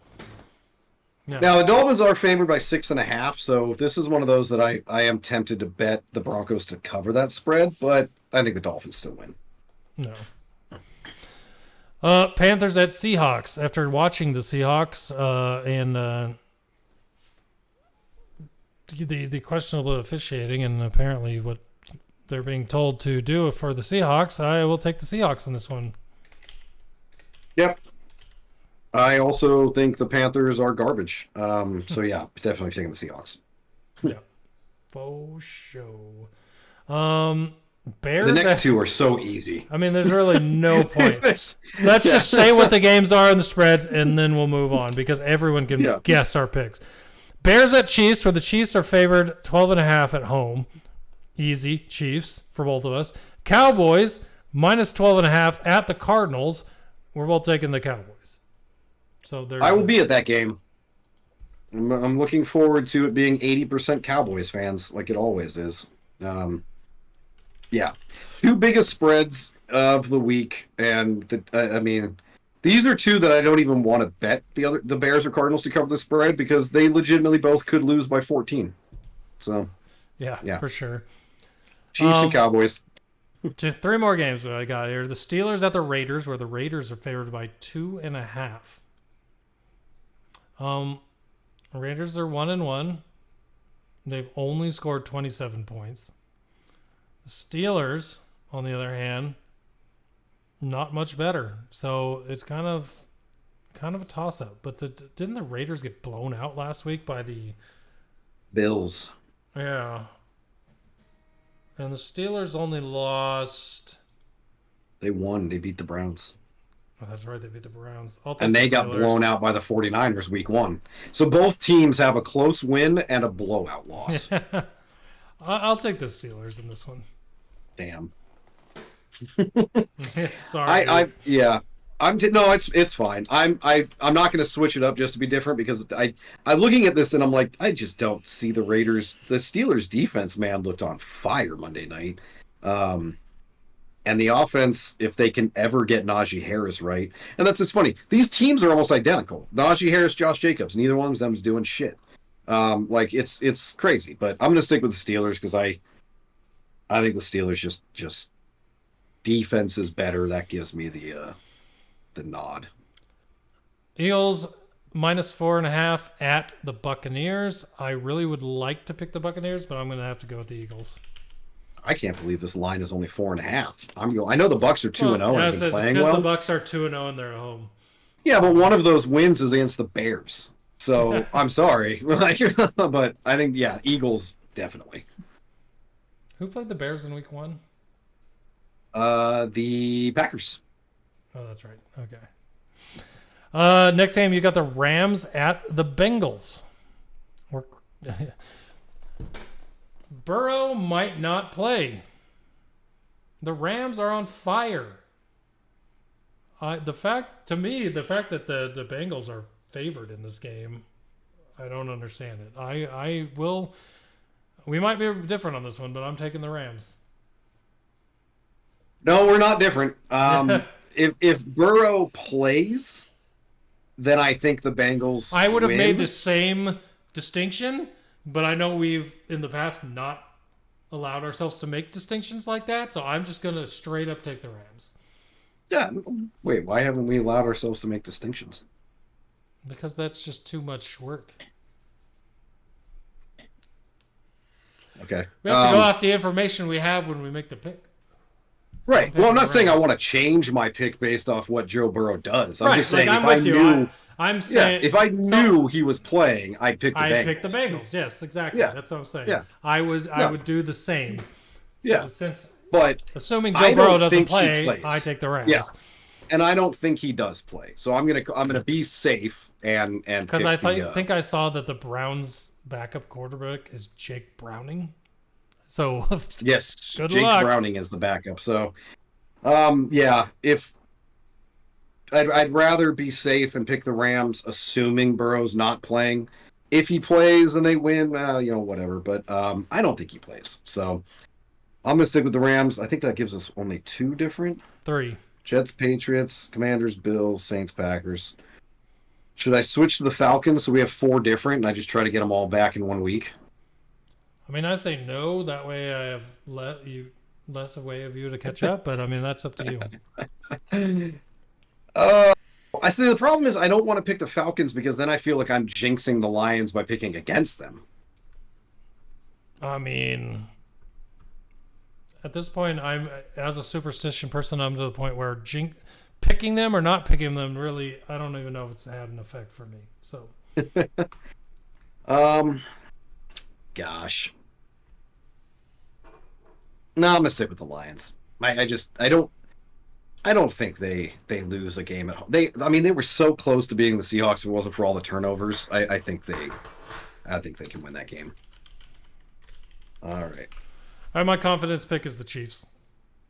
yeah. Now, the Dolphins are favored by 6.5, so this is one of those that I am tempted to bet the Broncos to cover that spread, but I think the Dolphins still win. No. Panthers at Seahawks. After watching the Seahawks and the questionable officiating and apparently what they're being told to do for the Seahawks, I will take the Seahawks in this one. Yep. I also think the Panthers are garbage. So yeah, definitely taking the Seahawks. Yeah. For sure. Bears. The next two are so easy. I mean, there's really no point. Let's just say what the games are and the spreads, and then we'll move on because everyone can guess our picks. Bears at Chiefs, where the Chiefs are favored 12.5 at home. Easy, Chiefs for both of us. Cowboys minus 12.5 at the Cardinals. We're both taking the Cowboys. So I will be at that game. I'm looking forward to it being 80% Cowboys fans, like it always is. Yeah, two biggest spreads of the week, and I mean, these are two that I don't even want to bet the Bears or Cardinals to cover the spread because they legitimately both could lose by 14. So, yeah. For sure. Chiefs and Cowboys. Three more games I got here. The Steelers at the Raiders, where the Raiders are favored by 2.5. Raiders are 1-1. They've only scored 27 points. The Steelers, on the other hand, not much better. So it's kind of a toss-up. But didn't the Raiders get blown out last week by the Bills? Yeah. And the Steelers only lost. They won. They beat the Browns. Oh, that's right. They beat the Browns. And they got blown out by the 49ers week 1. So both teams have a close win and a blowout loss. I'll take the Steelers in this one. Damn. Sorry. No, it's fine. I'm not going to switch it up just to be different because I'm looking at this and I'm like, I just don't see the Raiders. The Steelers defense, man, looked on fire Monday night. And the offense, if they can ever get Najee Harris right, and that's just funny. These teams are almost identical. Najee Harris, Josh Jacobs, neither one of them is doing shit. It's crazy, but I'm going to stick with the Steelers because I think the Steelers just defense is better. That gives me the nod. Eagles -4.5 at the Buccaneers. I really would like to pick the Buccaneers, but I'm going to have to go with the Eagles. I can't believe this line is only 4.5. I know the Bucs are 2-0 and have been playing well. The Bucs are 2-0 and they're at home. Yeah, but one of those wins is against the Bears. So I'm sorry, but I think Eagles definitely. Who played the Bears in week 1? The Packers. Oh, that's right. Okay. Next game, you got the Rams at the Bengals. Burrow might not play. The Rams are on fire. The fact that the Bengals are favored in this game, I don't understand it. We might be different on this one, but I'm taking the Rams. No, we're not different. If Burrow plays, then I think the Bengals I would have win. made the same distinction, but I know we've in the past not allowed ourselves to make distinctions like that, so I'm just going to straight up take the Rams. Yeah. Wait, why haven't we allowed ourselves to make distinctions? Because that's just too much work. Okay. We have to go off the information we have when we make the pick. Right. Well, I'm not saying I want to change my pick based off what Joe Burrow does. I'm just saying I'm saying if I knew he was playing, I'd pick the Bengals. I'd pick the Bengals. Yes, exactly. Yeah. That's what I'm saying. Yeah. I would do the same. Yeah. But assuming Joe Burrow doesn't play, I take the Rams. Yeah. And I don't think he does play. So I'm gonna be safe and because I think I saw that the Browns' backup quarterback is Jake Browning. So yes, Jake Browning is the backup. So, if I'd rather be safe and pick the Rams, assuming Burrow's not playing. If he plays and they win, whatever. But I don't think he plays. So I'm gonna stick with the Rams. I think that gives us only 3. Jets, Patriots, Commanders, Bills, Saints, Packers. Should I switch to the Falcons so we have 4 different and I just try to get them all back in 1 week? I mean, I say no. That way I have less a way of you to catch up. But, I mean, that's up to you. I say the problem is I don't want to pick the Falcons because then I feel like I'm jinxing the Lions by picking against them. I mean, at this point, as a superstition person, I'm to the point where picking them or not picking them really, I don't even know if it's had an effect for me. So, gosh, no, I'm gonna stick with the Lions. I don't think they lose a game at home. They were so close to beating the Seahawks if it wasn't for all the turnovers. I think they can win that game. All right. My confidence pick is the Chiefs.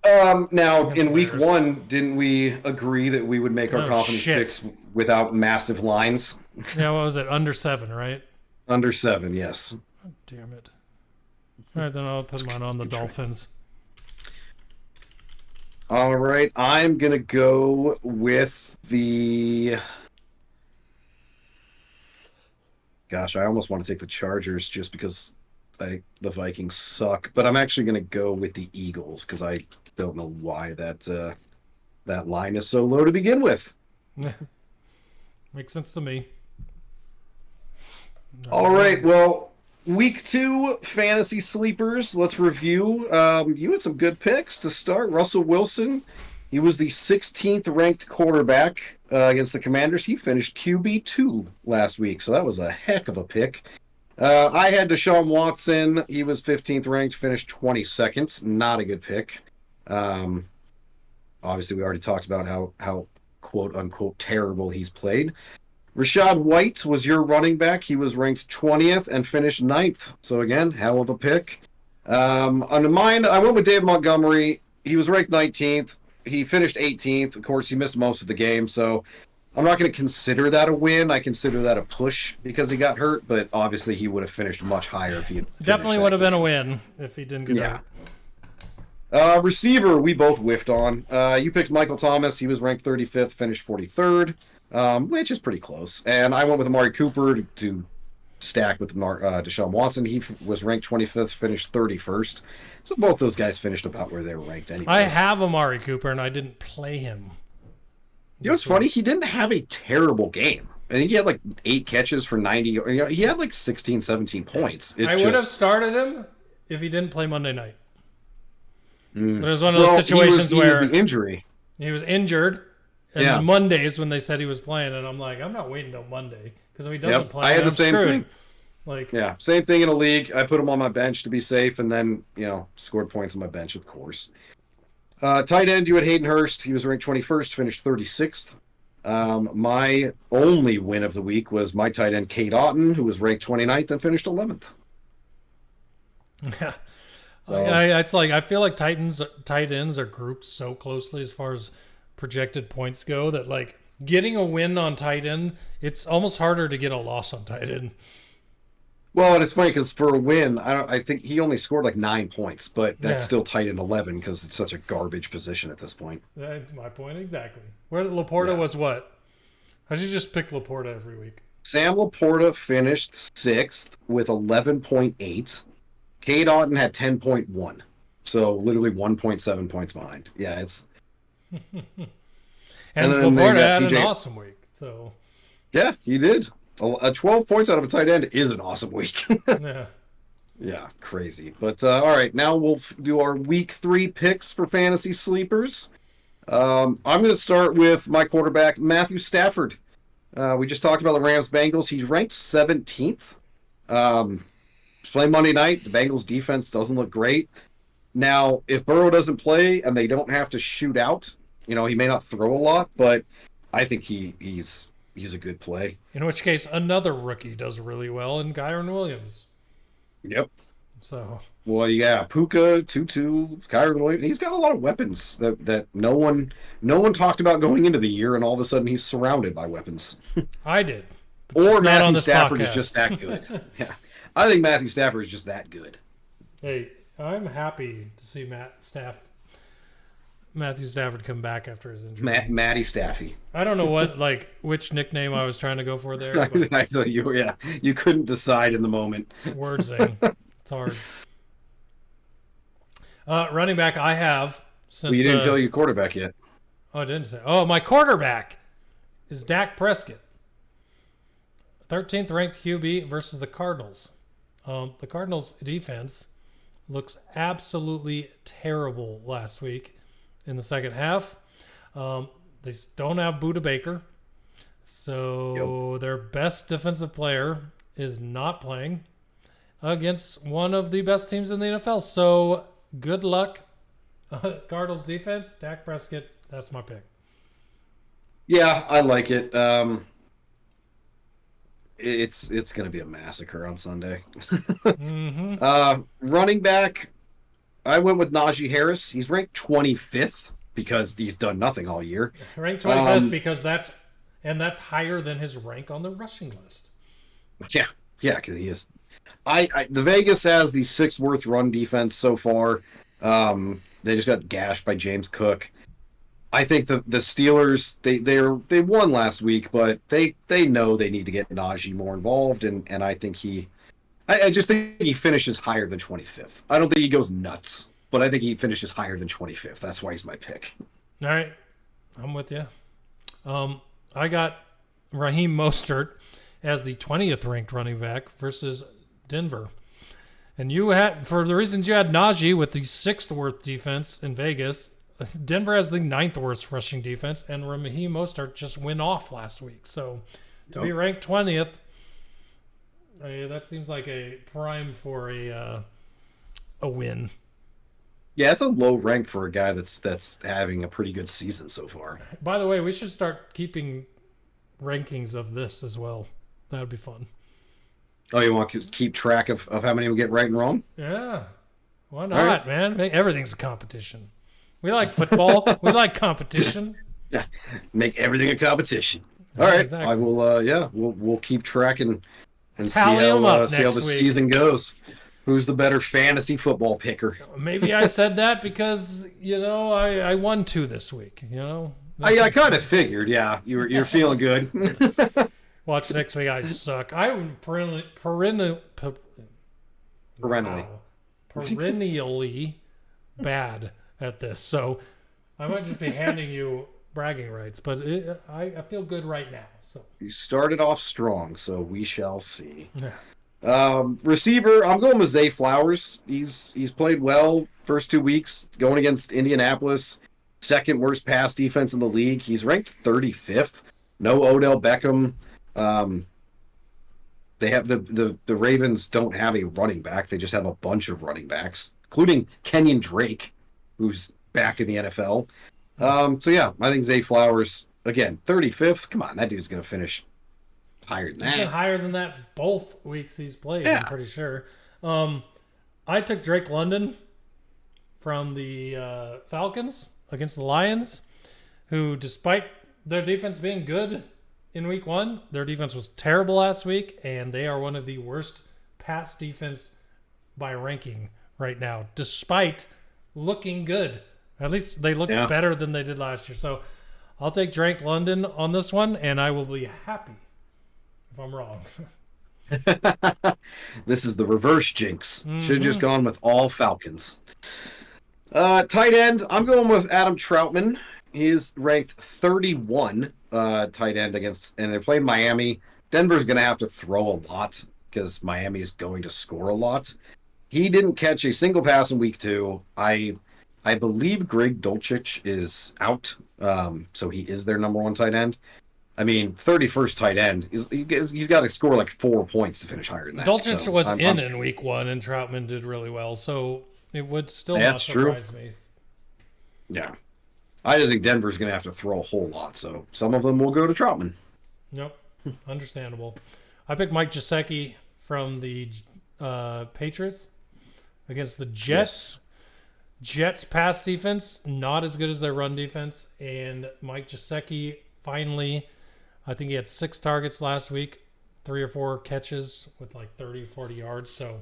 Now in week 1, didn't we agree that we would make our confidence picks without massive lines? Yeah, what was it? Under 7, right? Under 7, yes. Oh, damn it. All right, then I'll put mine on the Dolphins. All right, I'm going to go with the... Gosh, I almost want to take the Chargers just because the Vikings suck. But I'm actually going to go with the Eagles because I don't know why that line is so low to begin with. Makes sense to me. All right, well, week 2 fantasy sleepers. Let's review. You had some good picks to start. Russell Wilson, he was the 16th ranked quarterback against the Commanders. He finished QB2 last week, so that was a heck of a pick. I had Deshaun Watson. He was 15th ranked, finished 22nd. Not a good pick. Obviously, we already talked about how quote-unquote terrible he's played. Rashad White was your running back. He was ranked 20th and finished 9th. So again, hell of a pick. On mine, I went with David Montgomery. He was ranked 19th. He finished 18th. Of course, he missed most of the game, so I'm not going to consider that a win. I consider that a push because he got hurt, but obviously he would have finished much higher if he had definitely would have been a win if he didn't get hurt. Receiver, we both whiffed on. You picked Michael Thomas. He was ranked 35th, finished 43rd, which is pretty close. And I went with Amari Cooper to stack with Deshaun Watson. He was ranked 25th, finished 31st. So both those guys finished about where they were ranked anyway. I have Amari Cooper, and I didn't play him. You know what's funny? He didn't have a terrible game. I think he had like 8 catches for 90. He had like 16, 17 points. I would have started him if he didn't play Monday night. But it was one of those situations where he was the injury. He was injured, and Mondays when they said he was playing, and I'm like, I'm not waiting till Monday because if he doesn't play, I had the same screwed. thing. Same thing in a league. I put him on my bench to be safe, and then scored points on my bench, of course. Tight end, you had Hayden Hurst. He was ranked 21st, finished 36th. My only win of the week was my tight end, Kate Otten, who was ranked 29th and finished 11th. Yeah. So, it's like I feel like tight ends are grouped so closely as far as projected points go that like getting a win on tight end, it's almost harder to get a loss on tight end. Well, and it's funny because for a win, I think he only scored like 9 points, but that's still tight end 11 because it's such a garbage position at this point. That's my point exactly. Where Laporta was what? How'd you just pick Laporta every week? Sam Laporta finished 6th with 11.8. Kate Otten had 10.1, so literally 1.7 points behind. Yeah, it's. and Laporta had an awesome week. So. Yeah, he did. 12 points out of a tight end is an awesome week. Yeah. Yeah, crazy. But all right, now we'll do our week 3 picks for fantasy sleepers. I'm going to start with my quarterback, Matthew Stafford. We just talked about the Rams-Bengals. He's ranked 17th. Playing Monday night. The Bengals defense doesn't look great. Now, if Burrow doesn't play and they don't have to shoot out, he may not throw a lot, but I think he's a good play. In which case, another rookie does really well in Kyron Williams. Yep. So. Well, yeah, Puka, Tutu, Kyron Williams. He's got a lot of weapons that no one talked about going into the year, and all of a sudden he's surrounded by weapons. I did. Or Matthew Stafford is just that good. Yeah. I think Matthew Stafford is just that good. Hey, I'm happy to see Matthew Stafford come back after his injury. Matty Staffy. I don't know which nickname I was trying to go for there. So you couldn't decide in the moment. Word zing. It's hard. Running back, I have since you didn't tell your quarterback yet. Oh, I didn't say. Oh, my quarterback is Dak Prescott, 13th ranked QB versus the Cardinals. The Cardinals defense looks absolutely terrible last week in the second half. They don't have Budda Baker. So their best defensive player is not playing against one of the best teams in the NFL. So good luck, Cardinals defense. Dak Prescott, that's my pick. Yeah, I like it. It's going to be a massacre on Sunday. Running back, I went with Najee Harris. He's ranked 25th because he's done nothing all year. Ranked 25th because that's higher than his rank on the rushing list. Yeah, Yeah, because he is. The Vegas has the sixth worst run defense so far. They just got gashed by James Cook. I think the Steelers they won last week, but they know they need to get Najee more involved, and I think I just think he finishes higher than 25th. I don't think he goes nuts, but I think he finishes higher than 25th. That's why he's my pick. All right, I'm with you. I got Raheem Mostert as the 20th ranked running back versus Denver. And you had, for the reasons you had Najee with the 6th worst defense in Vegas, Denver has the 9th worst rushing defense, and Raheem Mostert just went off last week. So to be ranked 20th, that seems like a prime for a win. Yeah, it's a low rank for a guy that's having a pretty good season so far. By the way, we should start keeping rankings of this as well. That would be fun. Oh, you want to keep track of how many we get right and wrong? Yeah. Why not, man? Everything's a competition. We like football. We like competition. Yeah, make everything a competition. All right, exactly. I will. We'll keep tracking and see how the season goes. Who's the better fantasy football picker? Maybe I said that because I won 2 this week. I kind of figured. Yeah, you're feeling good. Watch next week. I suck. I'm perennially bad at this. So I might just be handing you bragging rights, but I feel good right now. So you started off strong, so we shall see. Receiver, I'm going with Zay Flowers. He's played well first 2 weeks going against Indianapolis, 2nd worst pass defense in the league. He's ranked 35th. No Odell Beckham. They have the Ravens don't have a running back. They just have a bunch of running backs, including Kenyon Drake, who's back in the NFL. So yeah, I think Zay Flowers, again, 35th. Come on, that dude's going to finish higher than that. He's been higher than that both weeks he's played, yeah. I'm pretty sure. I took Drake London from the Falcons against the Lions, who, despite their defense being good in week 1, their defense was terrible last week, and they are one of the worst pass defense by ranking right now, despite looking good. At least they look better than they did last year. So I'll take Drake London on this one, and I will be happy if I'm wrong. This is the reverse jinx. Mm-hmm. Should have just gone with all Falcons. Tight end, I'm going with Adam Troutman. He's ranked 31 tight end and they're playing Miami. Denver's going to have to throw a lot because Miami is going to score a lot. He didn't catch a single pass in week 2. I believe Greg Dulcich is out, so he is their number 1 tight end. I mean, 31st tight end, he's got to score like 4 points to finish higher than that. Dulcich was in week 1, and Troutman did really well, so it would still not surprise me. Yeah. I just think Denver's going to have to throw a whole lot, so some of them will go to Troutman. Yep, understandable. I picked Mike Gesicki from the Patriots against the Jets. Yes. Jets pass defense, not as good as their run defense, and Mike Gesicki finally, I think he had 6 targets last week, 3 or 4 catches with like 30, 40 yards. So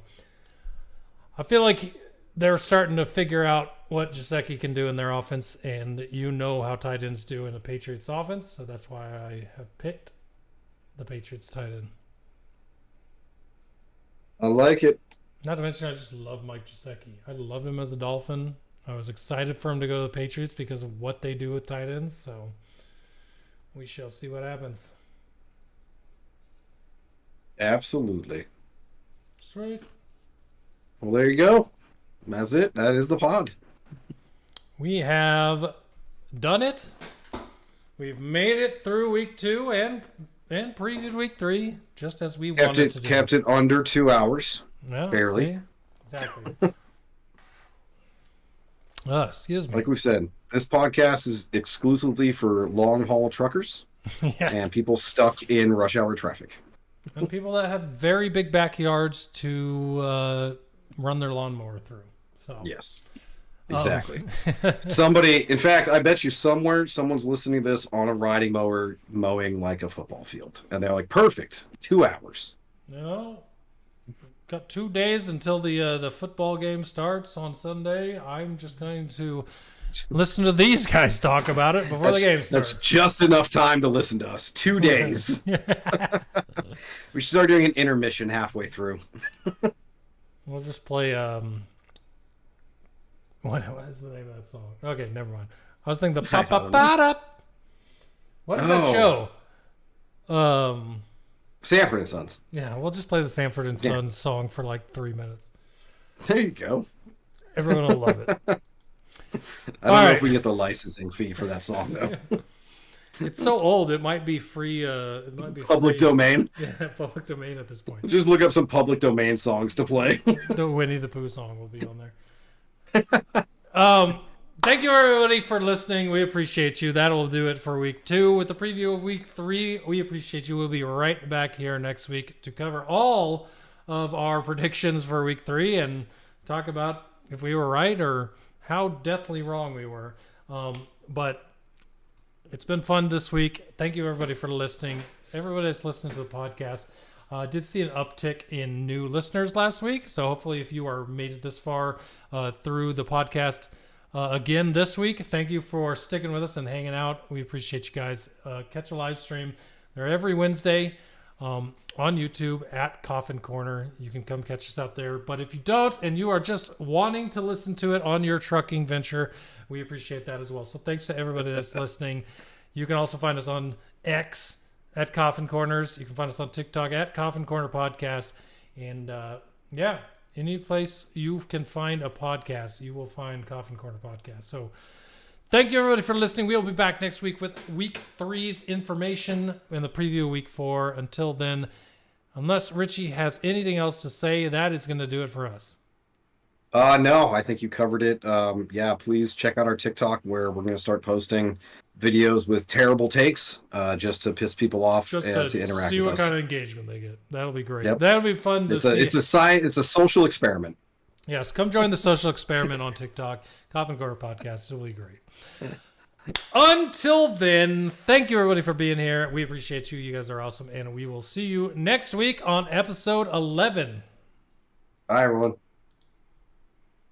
I feel like they're starting to figure out what Gesicki can do in their offense, and how tight ends do in the Patriots offense. So that's why I have picked the Patriots tight end. I like it. Not to mention, I just love Mike Gesicki. I love him as a Dolphin. I was excited for him to go to the Patriots because of what they do with tight ends. So we shall see what happens. Absolutely. Sweet. Well, there you go. That's it. That is the pod. We have done it. We've made it through week 2 and previewed week 3, just as we wanted to do. Kept it under 2 hours. Yeah, barely. See? Exactly. Excuse me. Like we've said, this podcast is exclusively for long-haul truckers and people stuck in rush hour traffic. And people that have very big backyards to run their lawnmower through. So yes, exactly. Somebody, in fact, I bet you someone's listening to this on a riding mower mowing like a football field. And they're like, perfect, 2 hours. got 2 days until the football game starts on Sunday. I'm just going to listen to these guys talk about it before the game starts. That's just enough time to listen to us. 2 days. We should start doing an intermission halfway through. We'll just play. What is the name of that song? Okay, never mind. I was thinking the pop up up. What is that show? Sanford and Sons. Yeah, we'll just play the Sanford and Sons song for like 3 minutes. There you go. Everyone will love it. I don't know if we get the licensing fee for that song though. It's so old; it might be free. It might be public domain. Yeah, public domain at this point. Just look up some public domain songs to play. The Winnie the Pooh song will be on there. Thank you everybody for listening. We appreciate you. That'll do it for week 2 with the preview of week 3. We appreciate you. We'll be right back here next week to cover all of our predictions for week 3 and talk about if we were right or how deathly wrong we were. But it's been fun this week. Thank you everybody for listening. Everybody that's listening to the podcast. Did see an uptick in new listeners last week. So hopefully if you are made it this far through the podcast again this week, thank you for sticking with us and hanging out. We appreciate you guys. Catch a live stream. They're every Wednesday on YouTube at Coffin Corner. You can come catch us out there. But if you don't and you are just wanting to listen to it on your trucking venture, we appreciate that as well. So thanks to everybody that's listening. You can also find us on X at Coffin Corners. You can find us on TikTok at Coffin Corner Podcast. And any place you can find a podcast, you will find Coffin Corner Podcast. So thank you everybody for listening. We'll be back next week with week 3's information and the preview of week 4. Until then, unless Richie has anything else to say, that is going to do it for us. No, I think you covered it. Please check out our TikTok where we're going to start posting videos with terrible takes just to piss people off just and to interact see with what us. kind of engagement they get. That'll be great. Yep. That'll be fun to see. It's a social experiment. Yes, come join the social experiment on TikTok. Coffin Corner Podcast. It'll be great. Until then, thank you everybody for being here. We appreciate you. You guys are awesome. And we will see you next week on episode 11. Bye, everyone.